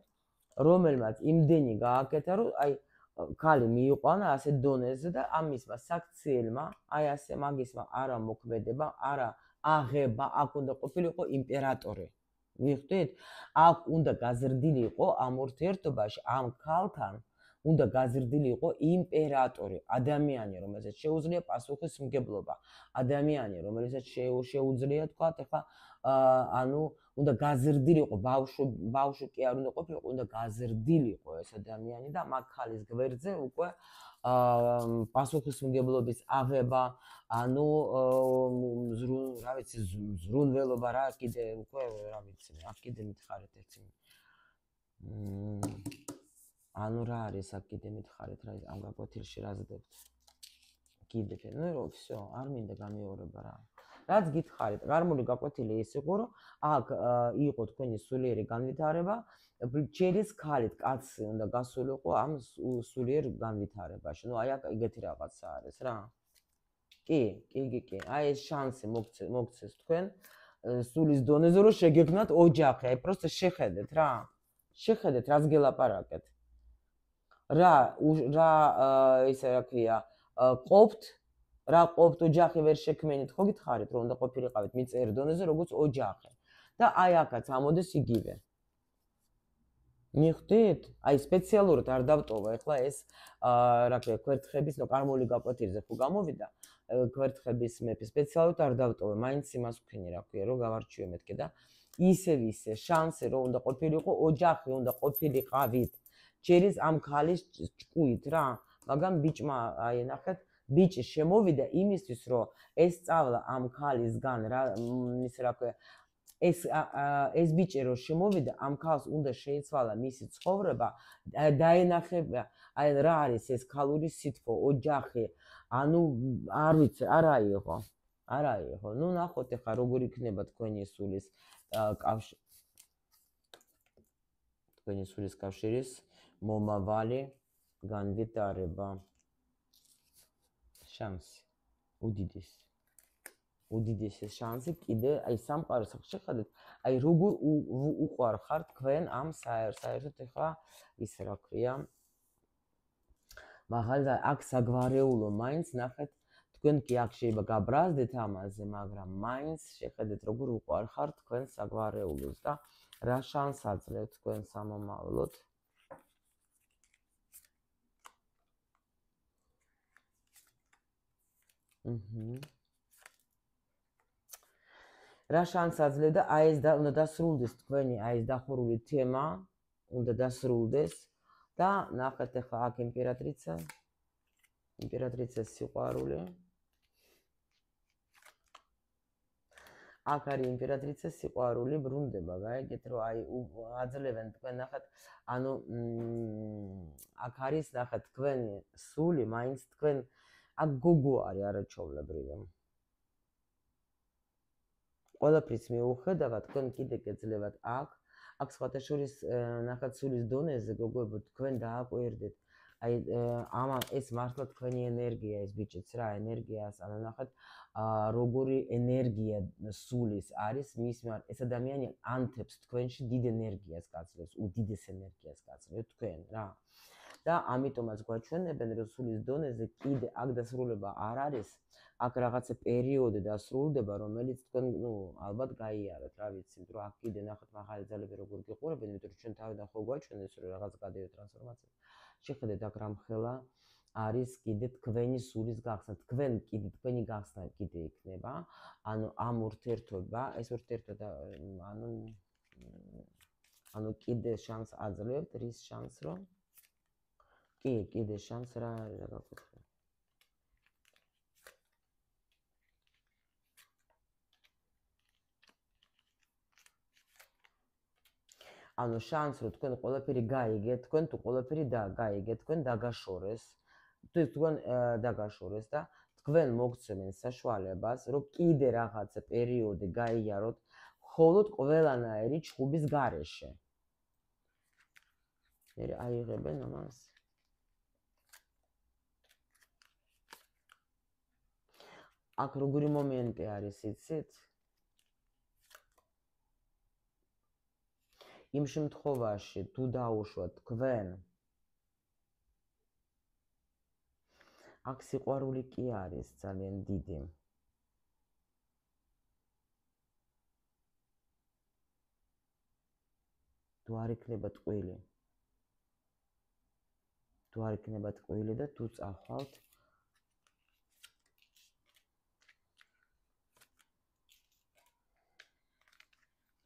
რომელმაც იმდენი გააკეთა რომ აი ქალი მიიყვანა ასე დონეზე და ამისმა საქციელმა აი ასე მაგისმა არა მოქმედება არა აღება აქ უნდა ყოფილიყო იმპერატორი მიხვდით აქ უნდა გაზრდილიყო ამ ურთიერთობაში ამ ქალთან უნდა გაზრდილიყო იმპერატორი ადამიანი რომელსაც შეუძლია პასუხისმგებლობა ადამიანი რომელსაც შეუძლია თქვა ეხლა ანუ უნდა გაზრდილიყო ბავშვი კი არ უნდა ყოფილიყო უნდა გაზრდილიყო ეს ადამიანი და მაგ ქალის გვერდზე უკვე პასუხისმგებლობის აღება ანუ რა ვიცი ზრუნველობა რა კიდე უკვე რა ვიცი აქ კიდე მითხარით ერთი ანუ რა არის აქ კიდე მითხარით რა ამ გაკვეთილში რაზდებთ კიდე ნუ რომ всё არ მინდა გამეორება რა რაც გითხარით გარმული გაკვეთილი ის იყო რომ აქ იყო თქვენი სულიერი განვითარება ჩერის ქალით კაცი უნდა გასულიყო ამ სულიერ განვითარებაში ნუ აი აქ ეგეთი რაღაცა არის რა კი აი ეს შანსი მოგცეს თქვენ სულის დონეზე რომ შეგექმნათ ოჯახი აი პროსტო შეხედეთ რა შეხედეთ რაც გელაპარაკეთ რა ისე რა ქვია ყოფთ რა ყოფთ ოჯახი ვერ შექმენით ხო გითხარით რომ უნდა ყოფილიყავით მიწერ დონეზე როგორც ოჯახი და აი აქაც ამოდის იგივე მიხვდით აი სპეციალურად არ დავტოვა ეხლა ეს რა ქვია ქვერთხების ნუ კარმული გაკვეთილზე ხო გამოვიდა ქვერთხების მეფე სპეციალურად არ დავტოვე მაინც იმას ვქენი რა ქვია რომ გავარჩიო მეთქე და ისე შანსი რომ უნდა ყოფილიყო ოჯახი უნდა ყოფილიყავით ჩერის ამ ქალის ჭკუით რა მაგრამ ბიჭმა აი ნახეთ ბიჭი შემოვიდა იმისთვის რომ ეს სწავლა ამ ქალისგან რა ისე რა ქვია ეს ბიჭი რო შემოვიდა ამ ქალს უნდა შეიცვალა მისი ცხოვრება დაენახება აი რა არის ეს ქალური სითბო ოჯახი ანუ არ ვიცი არა იყო ნუ ნახოთ ახლა როგორ იქნება თქვენი სულის კავშირის მომავალი განვითარება შანსი უდიდესი შანსი კიდე აი სამყაროს შეხედეთ აი როგორ უყვარხარ თქვენ ამ საერთოდ ეხლა ის რა ქვია მაგალითად აქ საგვარეულო მაინც ნახეთ თქვენ კი აქ შეიძლება გაბრაზდეთ ამაზე მაგრამ მაინც შეხედეთ როგორ უყვარხარ თქვენ საგვარეულოს და რა შანსს აძლევთ თქვენ სამომავლოდ რა შანსს აძლევთ და აი ეს უნდა დასრულდეს თქვენი აი ეს დახურული თემა უნდა დასრულდეს და ნახეთ ახლა აქ იმპერატრიცა სიყვარული აქ არის იმპერატრიცა სიყვარული ბრუნდება გაიგეთ რომ აი აძლევენ თქვენ ნახეთ ანუ აქ არის ნახეთ თქვენი სული მაინც თქვენ აქ გოგო არის არაჩვეულებრივი ყველაფრის მიუხედავად თქვენ კიდე გეძლევათ აქ სხვათა შორის ნახეთ სულის დონეზე გოგოებო თქვენ დააკვირდეთ აი ეს მართლა თქვენი ენერგია ეს ბიჭიც რა ენერგიას ანუ ნახეთ როგორი ენერგია სულის არის მის ეს ადამიანი ანთებს თქვენში დიდ ენერგიას გაძლევს უდიდეს ენერგიას გაძლევთ თქვენ რა და ამიტომაც გვაჩვენებენ რომ სულის დონეზე კიდე აქ დასრულება არ არის აქ რაღაცა პერიოდი დასრულდება რომელიც თქვენ ნუ ალბათ გაიარეთ რა ვიცი იმიტომ რომ აქ კიდე ნახეთ მაღალი ძალები როგორ გიყურებენ იმიტომ რომ ჩვენ თავიდან ხო გვაჩვენეს რომ რაღაც გადავიდა ტრანსფორმაცია შეხედეთ აქ რამხელა არის კიდე თქვენი სულის გახსნა თქვენ კიდე თქვენი გახსნა კიდე იქნება ანუ ამ ურთიერთობა ეს ურთიერთობა ანუ კიდე შანსს აძლევთ რის შანსს რომ კი კიდე შანსს რა არის რა გაკეთე ანუ შანსს რომ თქვენ ყველაფერი გაიგეთ თქვენ თუ ყველაფერი გაიგეთ თქვენ დაგაშორეს თქვენ დაგაშორეს და თქვენ მოგცემენ საშუალებას რომ კიდე რაღაცა პერიოდი გაიაროთ მხოლოდ ყველანაირი ჩხუბის გარეშე მერე აიღებენ ამას. აქ როგორი მომენტი არის, იცით? იმ შემთხვევაში თუ დაუშვათ თქვენ აქ სიყვარული კი არის ძალიან დიდი. თუ არ იქნება ტყვილი. თუ არ იქნება ტყვილი და თუ წახვალთ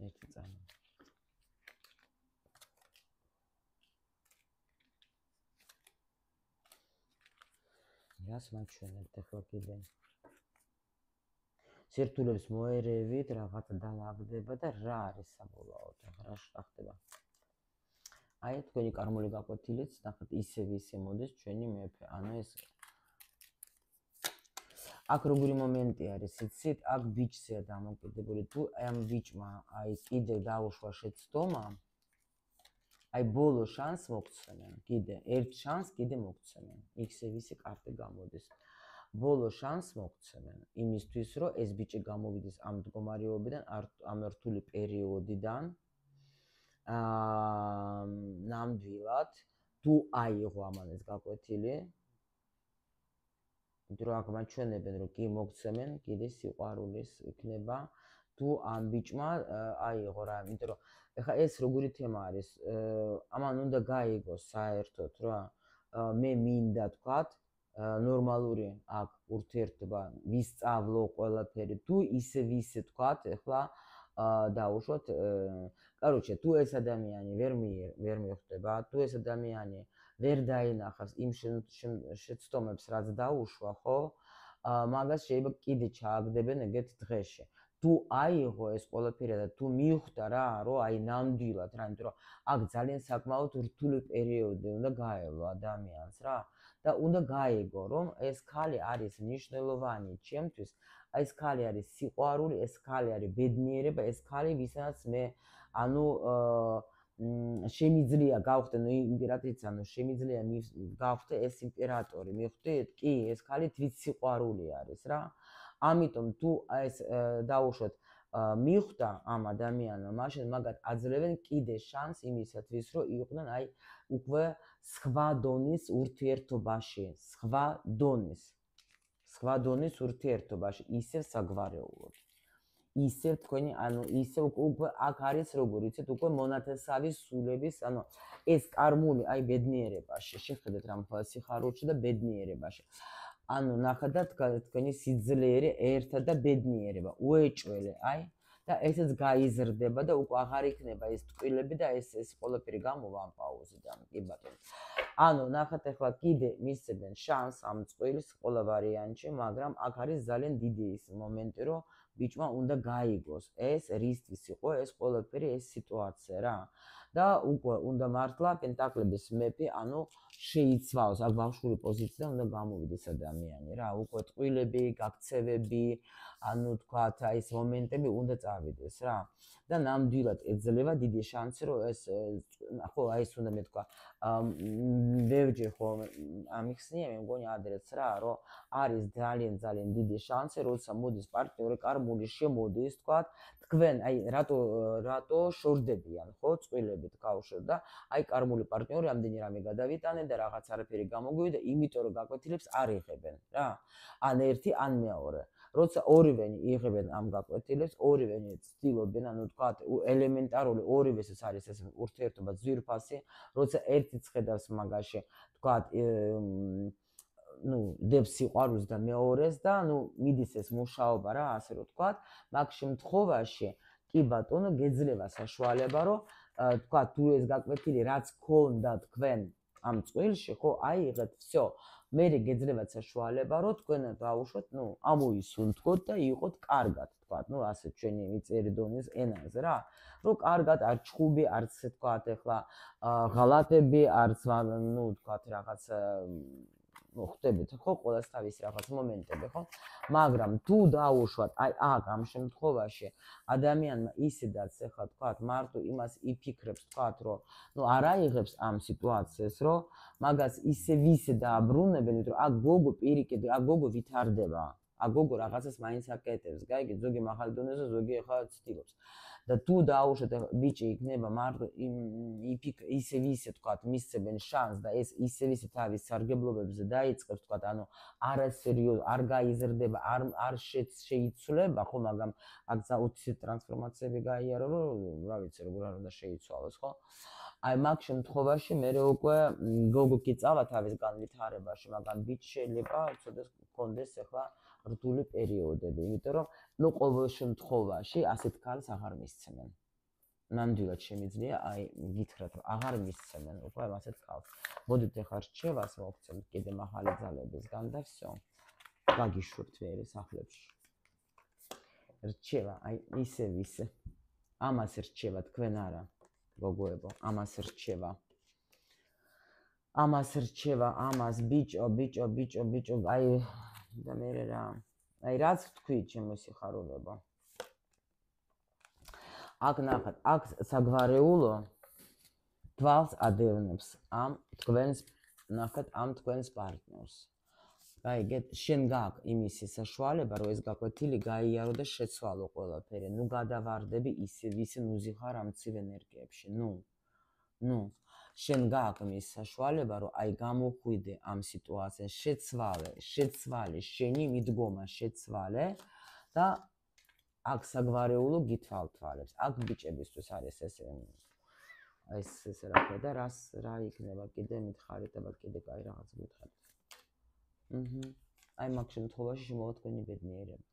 ერთი წამი. რას მაჩვენებთ ახლა კიდე? სირთულებს მოერევით, რაღაცა დაავდება და რა არის საბოლოოდ, რა ხდება? აი თქვენი კარმული გაკვეთილიც ნახეთ ისევ მოდის ჩვენი მეფე. ანუ ეს აქ როგორი მომენტი არის, იცით? აქ ბიჭზეა დამოკიდებული. თუ ამ ბიჭმა აი კიდე დაუშვა შეცდომა, აი ბოლო შანს მოგცემენ, კიდე ერთ შანს კიდე მოგცემენ. ისევ კარტი გამოდის. ბოლო შანს მოგცემენ იმისთვის, რომ ეს ბიჭი გამოვიდეს ამ მდგომარეობიდან, ამ რთული პერიოდიდან. ნამდვილად თუ აიღო ამან ეს გაკვეთილი, იმიტომ რომ აქ მაჩვენებენ, რომ კი მოგცემენ, კიდე სიყვარულის იქნება, თუ ამ ბიჭმა აიღო რა, იმიტომ რომ ეხლა ეს როგორი თემა არის, ამან უნდა გაიგოს საერთოდ რა, მე მინდა თქვათ ნორმალური აქ ურთიერთობა, ვისწავლო ყველაფერი, თუ ისევ თქვათ, ეხლა დაუშვათ, короче, თუ ეს ადამიანი ვერ მიხვდება, თუ ეს ადამიანი ვერ დაინახავს იმ შეცდომებს, რაც დაუშვა, ხო? მაგას შეიძლება კიდე ჩააგდებენ ეგეთ დღეში. თუ აიღო ეს ყველაფერი და თუ მიხვდა რა, რომ აი ნამდვილად რა, იმიტომ რომ აქ ძალიან საკმაოდ რთული პერიოდი უნდა გაევლო ადამიანს რა. და უნდა გაიგო, რომ ეს ქალი არის მნიშვნელოვანი ჩემთვის. აი ეს ქალი არის სიყვარული, ეს ქალი არის ბედნიერება, ეს ქალი ვისაც მე ანუ შემიძლია გავხდე, ნუ იმპერატრიცა, ნუ შემიძლია გავხდე ეს იმპერატორი, მიხვდით? კი, ეს ქალი თვით სიყვარული არის რა. ამიტომ თუ ეს დაუშვათ მიხვდა ამ ადამიანმა, მაშინ მაგათ აძლევენ კიდე შანს იმისათვის, რომ იყვნენ აი უკვე სხვა დონის ურთიერთობაში, სხვა დონის ურთიერთობაში, ისევ საგვარეულოდ. ისევ თქვენი, ანუ ისევ უკვე აქ არის როგორ იცით, უკვე მონათესავი სულების, ანუ ეს კარმული აი ბედნიერებაში, შეხედეთ რა მხოლოდ სიხარულში და ბედნიერებაში. ანუ ნახეთ თქვენი სიძლიერე ერთად და ბედნიერება, უეჭველე, აი და ესეც გაიზრდება და უკვე აღარ იქნება ეს ტყილები და ეს ყველაფერი გამოვა ამ პაუზიდან, კი ბატონო. ანუ ნახეთ ახლა კიდე მისცემენ შანს ამ წვილს ყველა ვარიანტში, მაგრამ აქ არის ძალიან დიდი ის მომენტი, რომ ბიჭმა უნდა გაიგოს ეს რისთვის იყო ეს ყველაფერი ეს სიტუაცია რა. და უკვე უნდა მართლა პენტაკლების მეფე, ანუ შეიცვალოს, აქ ბავშვური პოზიციიდან უნდა გამოვიდეს ადამიანი რა, უკვე ტყილები, გაქცევები, ანუ თქვათ აი ეს მომენტები უნდა წავიდეს რა. და ნამდვილად ეძლევა დიდი შანსი, რომ ეს ხო აი ეს უნდა მეთქვა, ბევრჯერ ხო ამიხსნია, მე მგონი ადრეც რა, რომ არის ძალიან დიდი შანსი, როცა მოდის პარტნიორი კარმული შემოდის, თქვათ, თქვენ აი რატო შორდებიან, ხო, წყვილებით გავუშვათ და აი კარმული პარტნიორი ამდენი რამე გადავიტანე და რაღაც არაფერი გამოგვივიდა, იმიტომ რომ გაკვეთილებს არ იღებენ რა. ან ერთი, ან მეორე. როცა ორივენი იღებენ ამ გაკვეთილებს, ორივენი ცდილობენ, ანუ თქვათ, ელემენტარული ორივესაც არის ეს ურთიერთობა ძვირფასი, როცა ერთი ხედავს მაგაში, თქვათ, ну, დებს სიყვარულს და მეორეს და ну, მიდის ეს მუშაობა რა, ასე რომ თქვათ, მაგ შემთხვევაში კი ბატონო გეძლევა საშუალება, რომ თქვათ, თუ ეს გაკვეთილი რაც ქონდა თქვენ ამ წვილში, ხო, აიღეთ, всё. მერე გეძლევათ საშუალება, რომ თქვენ დაუშვათ, ამოისუნთქოთ და იყოთ კარგად, თქვათ, ასე ჩვენი მიწერი დონის ენაზე რა. რომ კარგად არ ჩხუბი, არც თქვათ, ეხლა ღალატები, არც თქვათ რაღაც ხდებით ხო ყოველს თავის რაღაც მომენტები ხო მაგრამ თუ დაუშვათ აი აქ ამ შემთხვევაში ადამიანმა ისედაც ეხლა თქვათ მარტო იმას იფიქრებს თქვათ რომ არ აიღებს ამ სიტუაციას რომ მაგას ისე ვისე დააბრუნებენ იმიტომ რომ აქ გოგო პირიქით აქ გოგო ვითარდება აქ გოგო რაღაცას მაინც აკეთებს გაიგეთ ზოგი მაღალი დონეზე ზოგი ეხლა ცდილობს და თუ დაუშვათ ბიჭი იქნება მარტო ისე ვისე თქვათ მისცემენ შანსს და ეს ისე ვისე თავის სარგებლობებზე დაიწყებს თქვათ ანუ არასერიოზ არ გაიზრდება არ შეიცვლება ხო მაგრამ აქ საოცი ტრანსფორმაციები გაიარო რომ რა ვიცი როგორ არ უნდა შეიცვალოს ხო აი მაგ შემთხვევაში მე უკვე გოგო კი წავა თავის განვითარებაში მაგრამ ბიჭი შეიძლება ცოტა კონდეს ახლა რთული პერიოდები იმიტომ რომ ყოველ შემთხვევაში ასეთ ქალს აღარ მისცემენ ნამდვილად შემიძლია აი გითხრათ რომ აღარ მისცემენ უკვე ასეთ ქალს მოდით ახლა რჩევას მოგცემთ კიდე მაღალი ძალებისგან და всё გაგიშვებთ ვერი სახლებში რჩევა აი ისე ვისე ამას რჩევა თქვენ არა გოგოებო ამას რჩევა ამას ბიჭო აი და მე რა აი რაც თქვი ჩემო სიხარულებო აქ ნახეთ აქ საგვარეულო თვალს ადევნებს ამ თქვენს ნახეთ ამ თქვენს პარტნიორს გაიგეთ შენ გაქვს იმისი საშუალება რომ ეს გაკვეთილი გაიარო და შეცვალო ყველაფერი ნუ გადავარდები ისე ვისე ნუზიხარ ამ ცივ ენერგიებში ნუ შენ გაქვს იმის საშუალება რომ აი გამოხვიდე ამ სიტუაციას შეცვალე შენი მიდგომა შეცვალე და აქ საგვარეულო გითვალთვალებს აქ ბიჭებისთვის არის ესე რა ქვია და რა იქნება კიდე მითხარით აბა კიდე კაი რაღაც გითხარით აი მაგ შემთხვევაში შემოვა თქვენი ბედნიერება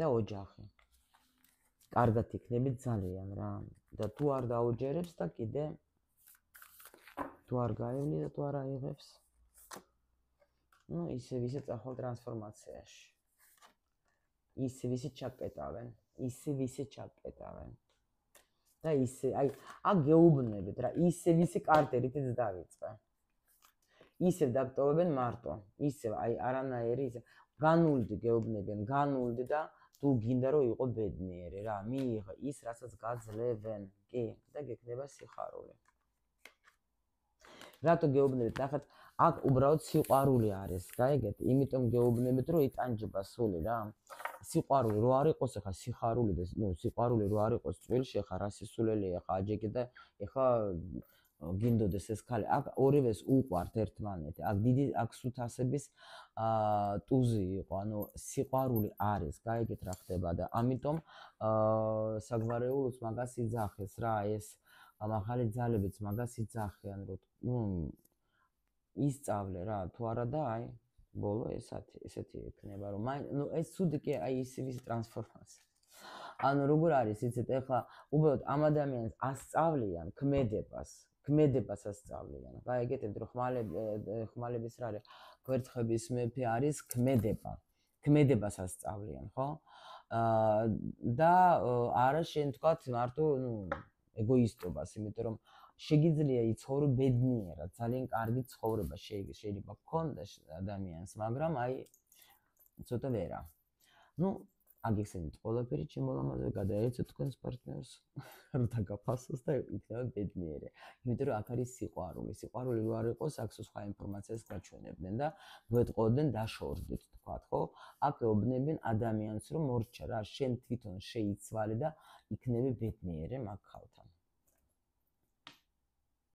და ოჯახი კარგად იქნებით ძალიან რა და თუ არ დაუჯერებს და კიდე თუ არ გაივლი და თუ არ აიღებს ისე ვისე წახვალ ტრანსფორმაციაში ისე ვისე ჩაკეტავენ და ისე აი აქ გეუბნებით რა ისე ვისე კარტერითაც დავიწყე ისე დაგტოვებენ მარტო ისე აი არანაირი ისე განულდი გეუბნებიან განულდი და თუ გინდა რომ იყო ბედნიერი რა მიიღე ის რასაც გაძლევენ კი და გექნება სიხარული რატო გეუბნებით ნახეთ აქ უბრალოდ სიყვარული არის გაიგეთ იმიტომ გეუბნებით რომ იტანჯება სული რა სიყვარული რო არ იყოს ახლა სიხარული და სიყვარული რო არ იყოს წვილში ახლა რა სისულელია ახლა აჯეკი და ახლა გინდოდეს ეს ქალი აქ ორივეს უყვართ ერთმანეთი აქ დიდი აქ სუთასების ტუზი იყო ანუ სიყვარული არის გაიგეთ რა ხდება და ამიტომ საგვარეულოს მაგას იძახეს რა ეს მაღალი ძალებიც მაგას იძახიან რომ ისწავლე რა თუ არა და აი ბოლო ესეთი იქნება რომ ეს ცუდი კი აი ისე ვის ტრანსფორმაცია ანუ როგორ არის იცით ეხლა უბრალოდ ამ ადამიანს ასწავლიან ქმედებას ასწავლიან გაიგეთ რომ ხმალების რა არის გვერდხების მეფე არის ქმედებას ასწავლიან ხო და არა შენ თქვათ მარტო ეგოისტობას იმიტომ რომ შეგიძლია იცხოვრო ბედნიერად, ძალიან კარგი ცხოვრება შეიძლება გქონდეს ადამიანს, მაგრამ აი ცოტა ვერა. აგიხსენით ყველაფერი ჩემო ლამაზზე გადაეცეთ თქვენს პარტნიორს, რომ დაგაფასოს და იქნება ბედნიერი. იმიტომ რომ აქ არის სიყვარული. სიყვარული რო არ იყოს, აქ სხვა ინფორმაციას გაჩვენებდნენ და გვეტყოდნენ დაშორდით, თქვათ, ხო? აქ ეუბნებიან ადამიანს, რომ მორჩა რა, შენ თვითონ შეიცვალე და იქნები ბედნიერი მაგ ხალთან.